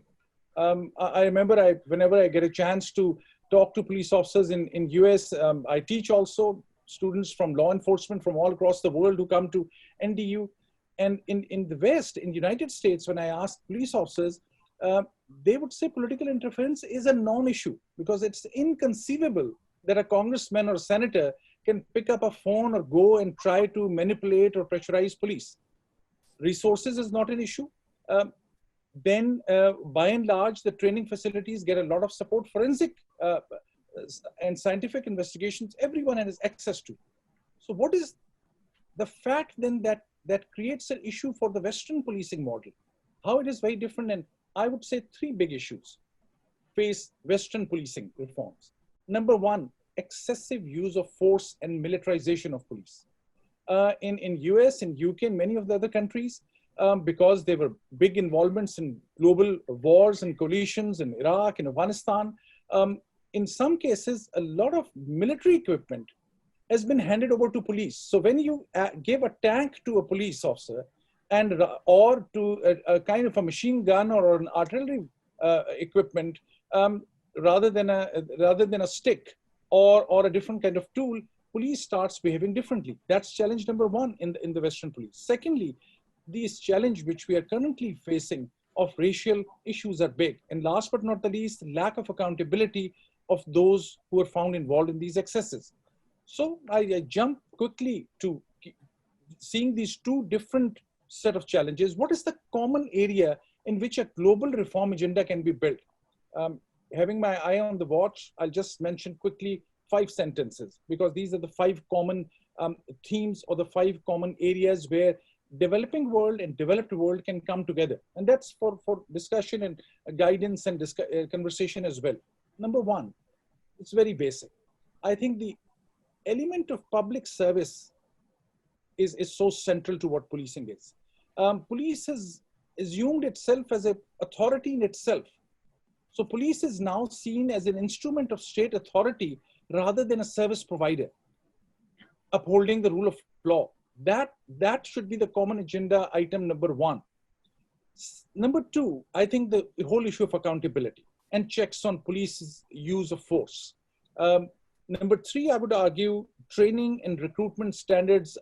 [SPEAKER 5] I remember whenever I get a chance to talk to police officers in US, I teach also students from law enforcement from all across the world who come to NDU. And in the West, in the United States, when I ask police officers, they would say political interference is a non-issue because it's inconceivable that a congressman or a senator can pick up a phone or go and try to manipulate or pressurize police. Resources is not an issue. Then by and large, the training facilities get a lot of support. Forensic and scientific investigations, everyone has access to. So what is the fact then that creates an issue for the Western policing model? How it is very different, and I would say 3 big issues face Western policing reforms. Number 1, excessive use of force and militarization of police. In US, in UK, and many of the other countries, because there were big involvements in global wars and coalitions in Iraq and Afghanistan. In some cases, a lot of military equipment has been handed over to police. So when you give a tank to a police officer and or to a kind of a machine gun or an artillery equipment, rather than a stick or a different kind of tool, police starts behaving differently. That's challenge number one in the Western police. Secondly, these challenge which we are currently facing of racial issues are big. And last but not the least, lack of accountability of those who are found involved in these excesses. So I jump quickly to seeing these two different set of challenges. What is the common area in which a global reform agenda can be built? Having my eye on the watch, I'll just mention quickly 5 sentences, because these are the 5 common themes or the 5 common areas where developing world and developed world can come together. And that's for discussion and guidance and conversation as well. Number 1, it's very basic. I think the element of public service is so central to what policing is. Police has assumed itself as an authority in itself. So police is now seen as an instrument of state authority rather than a service provider, upholding the rule of law. That should be the common agenda item number 1. Number 2, I think the whole issue of accountability and checks on police's use of force. Number 3, I would argue training and recruitment standards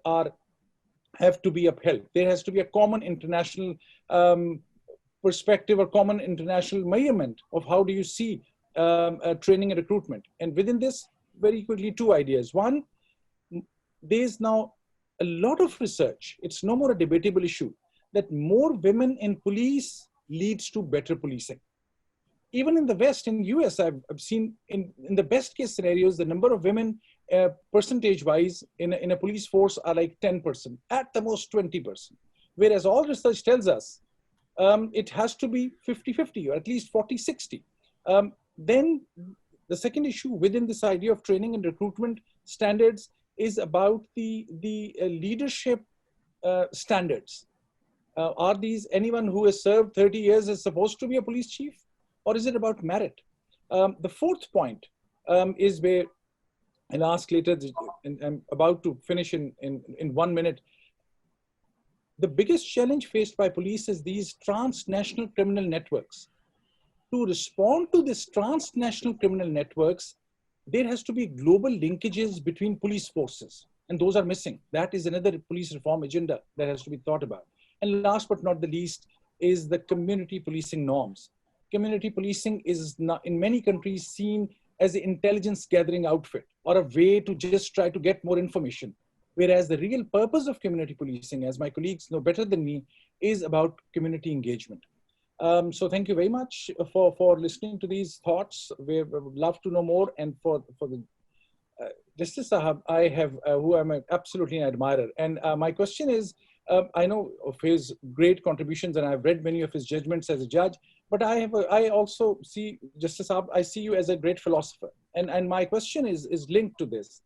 [SPEAKER 5] have to be upheld. There has to be a common international perspective or common international measurement of how do you see training and recruitment. And within this, very quickly, 2 ideas. 1, there's now a lot of research, it's no more a debatable issue, that more women in police leads to better policing. Even in the West, in US, I've seen in the best case scenarios, the number of women percentage-wise in a police force are like 10%, at the most 20%. Whereas all research tells us it has to be 50-50 or at least 40-60. Then the second issue within this idea of training and recruitment standards is about the leadership standards. Are these anyone who has served 30 years is supposed to be a police chief? Or is it about merit? The fourth point is where I'll ask later, and I'm about to finish in 1 minute. The biggest challenge faced by police is these transnational criminal networks. To respond to these transnational criminal networks, there has to be global linkages between police forces, and those are missing. That is another police reform agenda that has to be thought about. And last but not the least is the community policing norms. Community policing is not, in many countries, seen as an intelligence gathering outfit or a way to just try to get more information. Whereas the real purpose of community policing, as my colleagues know better than me, is about community engagement. So thank you very much for listening to these thoughts. We would love to know more. And for the Justice Sahab, I have, who I'm absolutely an admirer. And my question is, I know of his great contributions and I've read many of his judgments as a judge, but I also see, Justice Sahab, I see you as a great philosopher. And my question is linked to this.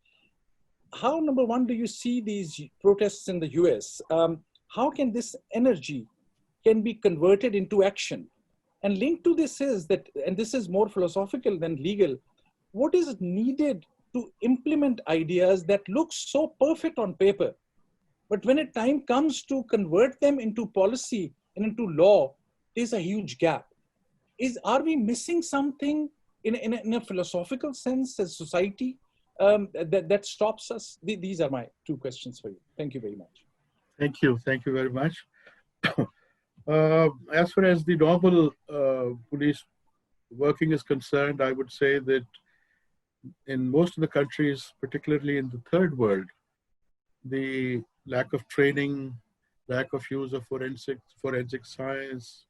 [SPEAKER 5] How, number 1, do you see these protests in the US? How can this energy can be converted into action? And linked to this is that, and this is more philosophical than legal, what is needed to implement ideas that look so perfect on paper, but when a time comes to convert them into policy and into law, there's a huge gap. Are we missing something in a philosophical sense as society that stops us? These are my 2 questions for you. Thank you very much.
[SPEAKER 2] Thank you. Thank you very much. As far as the normal police working is concerned, I would say that in most of the countries, particularly in the third world, the lack of training, lack of use of forensic science,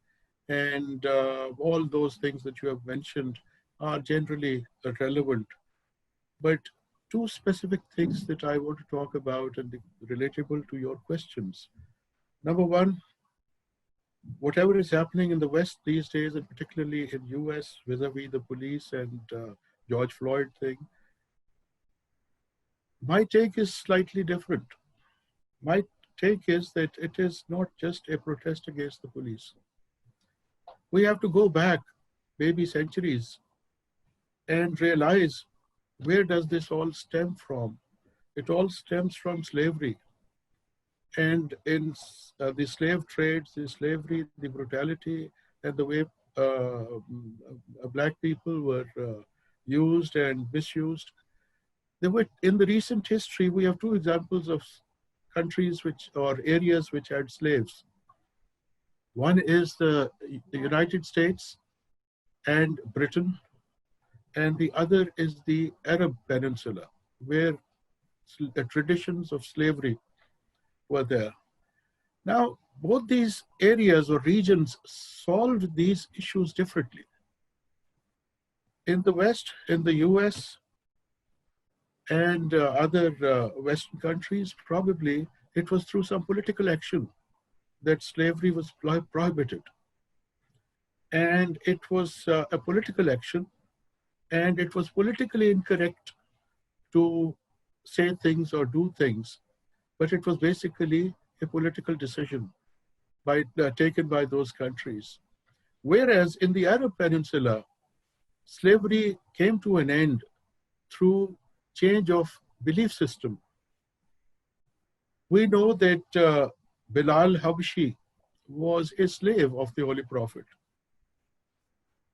[SPEAKER 2] and all those things that you have mentioned are generally relevant. But 2 specific things that I want to talk about and relatable to your questions. Number 1, whatever is happening in the West these days, and particularly in US vis-a-vis the police and George Floyd thing, my take is slightly different. My take is that it is not just a protest against the police. We have to go back maybe centuries and realize, where does this all stem from? It all stems from slavery. And in the slave trades, the slavery, the brutality, and the way black people were used and misused. There were, in the recent history, we have two examples of countries or areas which had slaves. One is the United States and Britain, and the other is the Arab Peninsula, where the traditions of slavery were there. Now, both these areas or regions solved these issues differently. In the West, in the US and other Western countries, probably it was through some political action that slavery was prohibited. And it was a political action, and it was politically incorrect to say things or do things, but it was basically a political decision taken by those countries. Whereas in the Arab Peninsula, slavery came to an end through change of belief system. We know that Bilal Habshi was a slave of the Holy Prophet,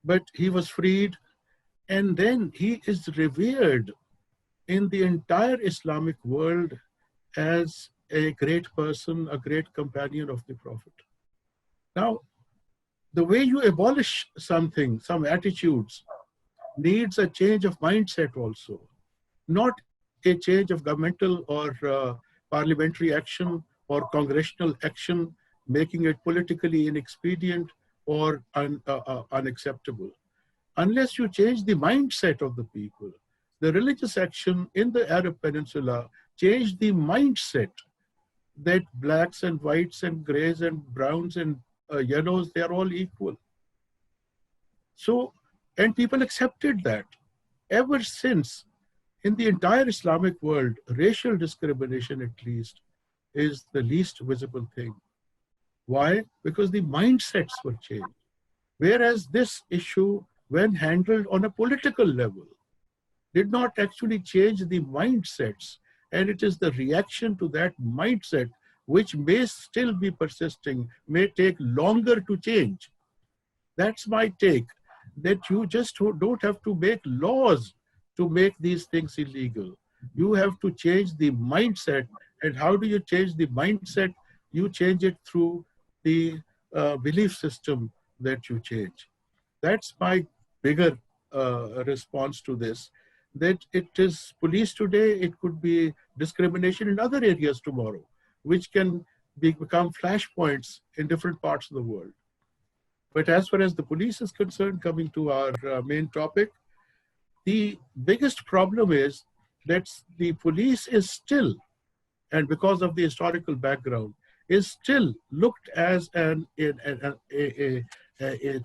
[SPEAKER 2] but he was freed, and then he is revered in the entire Islamic world as a great person, a great companion of the Prophet. Now, the way you abolish something, some attitudes, needs a change of mindset also, not a change of governmental or parliamentary action or congressional action, making it politically inexpedient or unacceptable. Unless you change the mindset of the people. The religious action in the Arab Peninsula changed the mindset that blacks and whites and grays and browns and yellows, they are all equal. So, and people accepted that. Ever since, in the entire Islamic world, racial discrimination at least is the least visible thing. Why? Because the mindsets were changed. Whereas this issue, when handled on a political level, did not actually change the mindsets. And it is the reaction to that mindset which may still be persisting, may take longer to change. That's my take, that you just don't have to make laws to make these things illegal. You have to change the mindset. And how do you change the mindset? You change it through the belief system that you change. That's my bigger response to this, that it is police today, it could be discrimination in other areas tomorrow, which can become flashpoints in different parts of the world. But as far as the police is concerned, coming to our main topic, the biggest problem is that the police is still, and because of the historical background, is still looked as a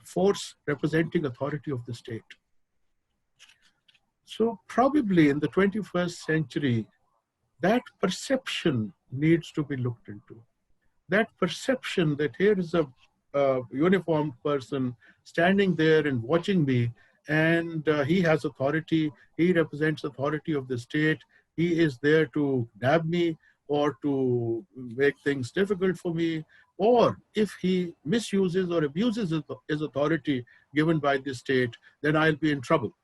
[SPEAKER 2] force representing authority of the state. So probably in the 21st century, that perception needs to be looked into. That perception that here is a uniformed person standing there and watching me, and he has authority, he represents authority of the state, he is there to nab me or to make things difficult for me, or if he misuses or abuses his authority given by the state, then I'll be in trouble.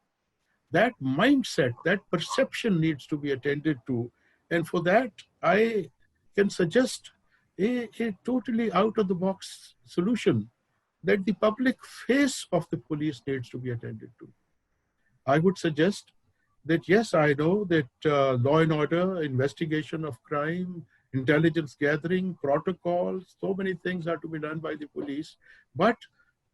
[SPEAKER 2] That mindset, that perception needs to be attended to. And for that, I can suggest a totally out-of-the-box solution, that the public face of the police needs to be attended to. I would suggest that, yes, I know that law and order, investigation of crime, intelligence gathering, protocols, so many things are to be done by the police, but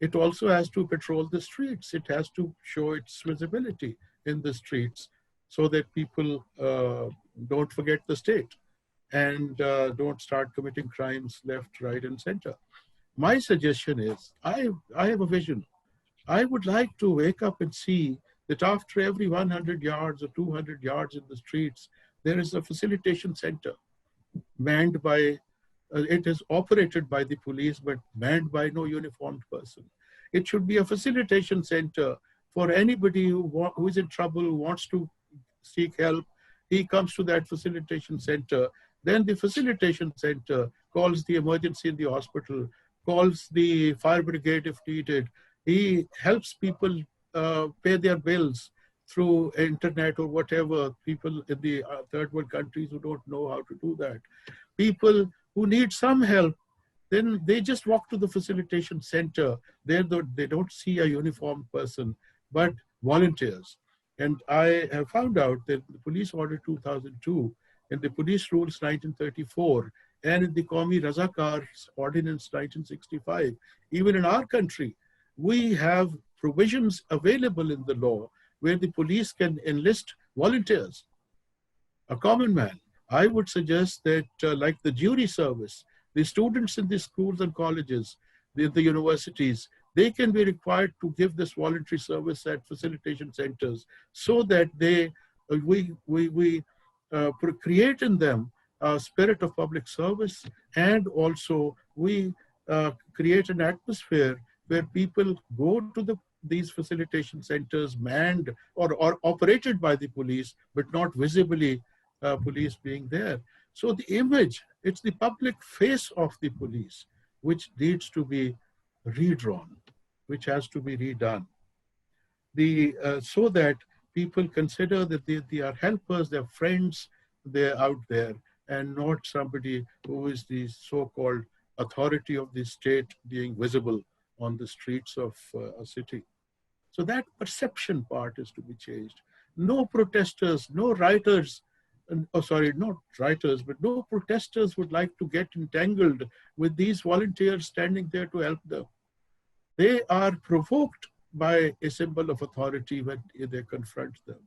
[SPEAKER 2] it also has to patrol the streets. It has to show its visibility in the streets so that people don't forget the state and don't start committing crimes left, right, and center. My suggestion is, I have a vision. I would like to wake up and see that after every 100 yards or 200 yards in the streets, there is a facilitation center manned by it is operated by the police but manned by no uniformed person. It should be a facilitation center for anybody who is in trouble, who wants to seek help. He comes to that facilitation center. Then the facilitation center calls the emergency in the hospital, calls the fire brigade if needed. He helps people pay their bills through internet or whatever, people in the third world countries who don't know how to do that. People who need some help, then they just walk to the facilitation center. They don't see a uniformed person, but volunteers. And I have found out that the Police Order 2002, in the Police Rules 1934, and in the Qawmi Razakars Ordinance 1965, even in our country, we have provisions available in the law where the police can enlist volunteers, a common man. I would suggest that like the jury service, the students in the schools and colleges, the universities, they can be required to give this voluntary service at facilitation centers so that we create in them a spirit of public service, and also we create an atmosphere where people go to these facilitation centers manned or operated by the police, but not visibly police being there. So the image, it's the public face of the police, which needs to be redrawn, which has to be redone. So that people consider that they are helpers, they're friends, they're out there, and not somebody who is the so-called authority of the state being visible on the streets of a city. So that perception part is to be changed. No protesters, no writers, not writers, but no protesters would like to get entangled with these volunteers standing there to help them. They are provoked by a symbol of authority when they confront them.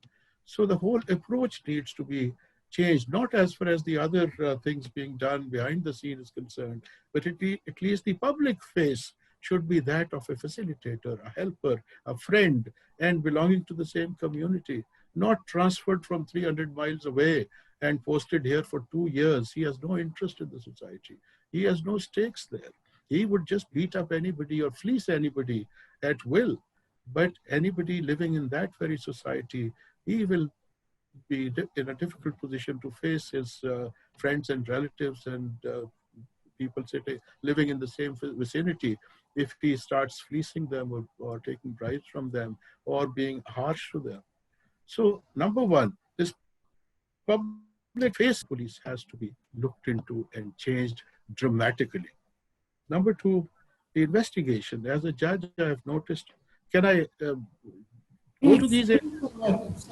[SPEAKER 2] So the whole approach needs to be changed, not as far as the other things being done behind the scene is concerned, but at least the public face should be that of a facilitator, a helper, a friend, and belonging to the same community, not transferred from 300 miles away and posted here for 2 years. He has no interest in the society. He has no stakes there. He would just beat up anybody or fleece anybody at will. But anybody living in that very society, he will be in a difficult position to face his friends and relatives and people living in the same vicinity if he starts fleecing them or taking bribes from them or being harsh to them. So number one, this public face police has to be looked into and changed dramatically. Number two, the investigation. As a judge, I have noticed, can I go to these areas?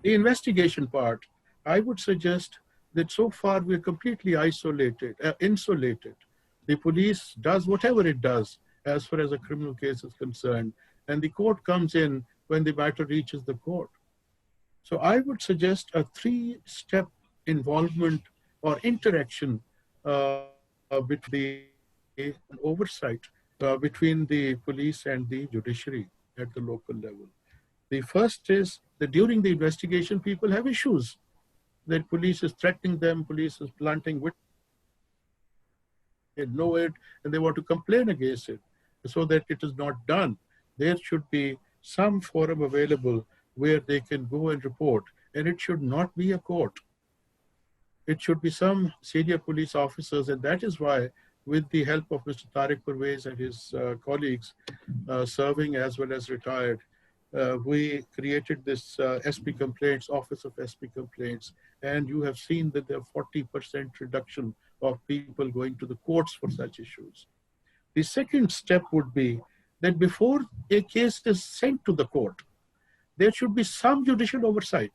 [SPEAKER 2] The investigation part, I would suggest that so far we're completely insulated. The police does whatever it does as far as a criminal case is concerned, and the court comes in when the matter reaches the court. So I would suggest a 3-step involvement or interaction between the oversight between the police and the judiciary at the local level. The first is that during the investigation, people have issues. That police is threatening them, police is planting witnesses, they know it, and they want to complain against it so that it is not done. There should be some forum available where they can go and report, and it should not be a court. It should be some senior police officers, and that is why, with the help of Mr. Tariq Parvez and his colleagues, serving as well as retired, we created this SP complaints, Office of SP complaints, and you have seen that there are 40% reduction of people going to the courts for such issues. The second step would be that before a case is sent to the court, there should be some judicial oversight.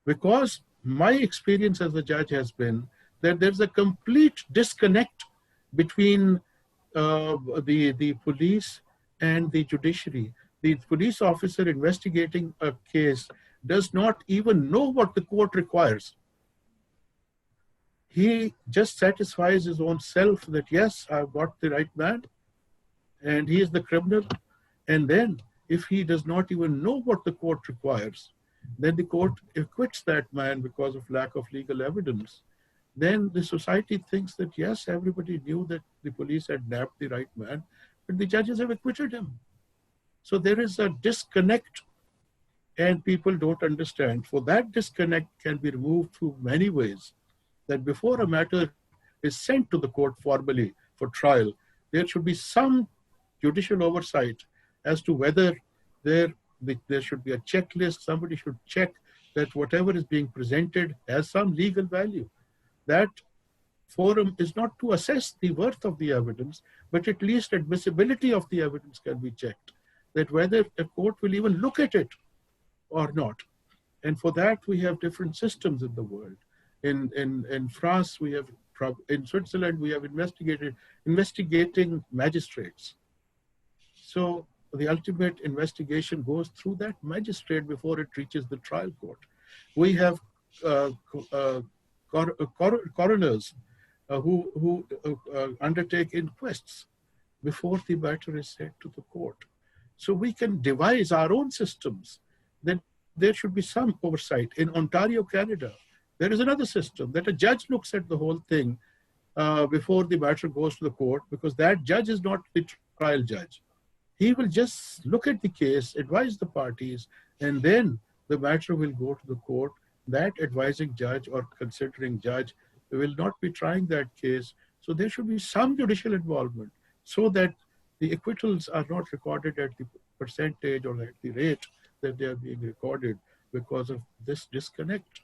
[SPEAKER 2] Because my experience as a judge has been that there's a complete disconnect between the police and the judiciary. The police officer investigating a case does not even know what the court requires. He just satisfies his own self that, yes, I've got the right man and he is the criminal. And then if he does not even know what the court requires, then the court acquits that man because of lack of legal evidence. then the society thinks that yes, everybody knew that the police had nabbed the right man, but the judges have acquitted him. So there is a disconnect, and people don't understand. For that disconnect can be removed through many ways. That before a matter is sent to the court formally for trial, there should be some judicial oversight as to whether there should be a checklist. Somebody should check that whatever is being presented has some legal value. That forum is not to assess the worth of the evidence, but at least admissibility of the evidence can be checked, that whether a court will even look at it or not. And for that, we have different systems in the world. In France, we have, in Switzerland, we have investigating magistrates. So the ultimate investigation goes through that magistrate before it reaches the trial court. We have coroners who undertake inquests before the matter is sent to the court. So we can devise our own systems. Then there should be some oversight. In Ontario, Canada, there is another system that a judge looks at the whole thing before the matter goes to the court, because that judge is not the trial judge. He will just look at the case, advise the parties, and then the matter will go to the court. That advising judge or considering judge will not be trying that case. So there should be some judicial involvement so that the acquittals are not recorded at the percentage or at the rate that they are being recorded because of this disconnect.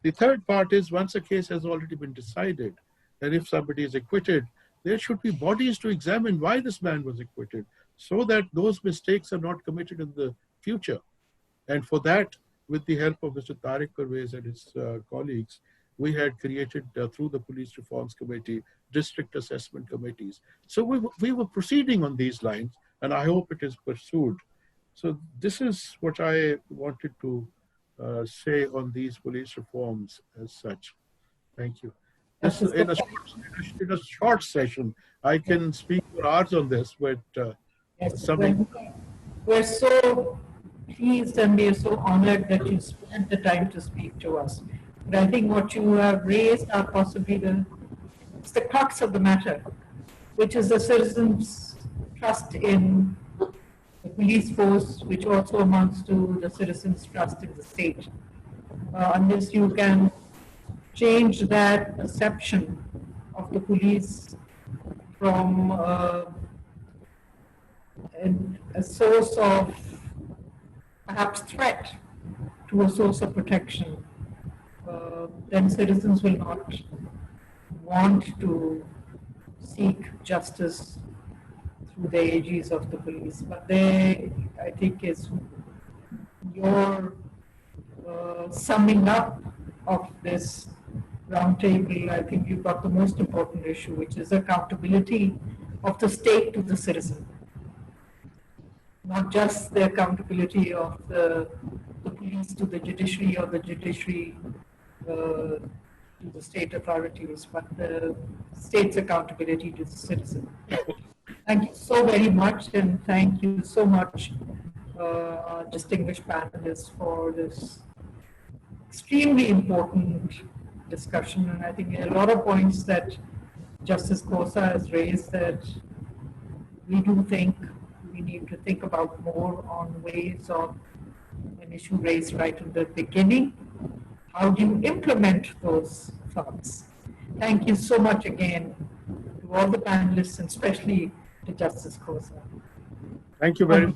[SPEAKER 2] The third part is, once a case has already been decided, and if somebody is acquitted, there should be bodies to examine why this man was acquitted, so that those mistakes are not committed in the future. And for that, with the help of Mr. Tariq Pervez and his colleagues, we had created, through the Police Reforms Committee, district assessment committees. So we were proceeding on these lines, and I hope it is pursued. So this is what I wanted to say on these police reforms as such. Thank you. This, in a short session, I can speak for hours on this, but
[SPEAKER 1] yes, we're so pleased and we are so honored that you spent the time to speak to us. But I think what you have raised are possibly it's the crux of the matter, which is the citizens' trust in the police force, which also amounts to the citizens' trust in the state. Unless you can change that perception of the police from a source of perhaps threat to a source of protection, then citizens will not want to seek justice through the AGs of the police. But they, I think, is your summing up of this roundtable. I think you've got the most important issue, which is accountability of the state to the citizen. Not just the accountability of the police to the judiciary or the judiciary to the state authorities, but the state's accountability to the citizen. Thank you so very much, and thank you so much, our distinguished panelists, for this extremely important discussion. And I think there are a lot of points that Justice Khosa has raised that we do think we need to think about more on ways of an issue raised right in the beginning. How do you implement those thoughts? Thank you so much again to all the panelists, and especially to Justice Khosa.
[SPEAKER 2] Thank you very much.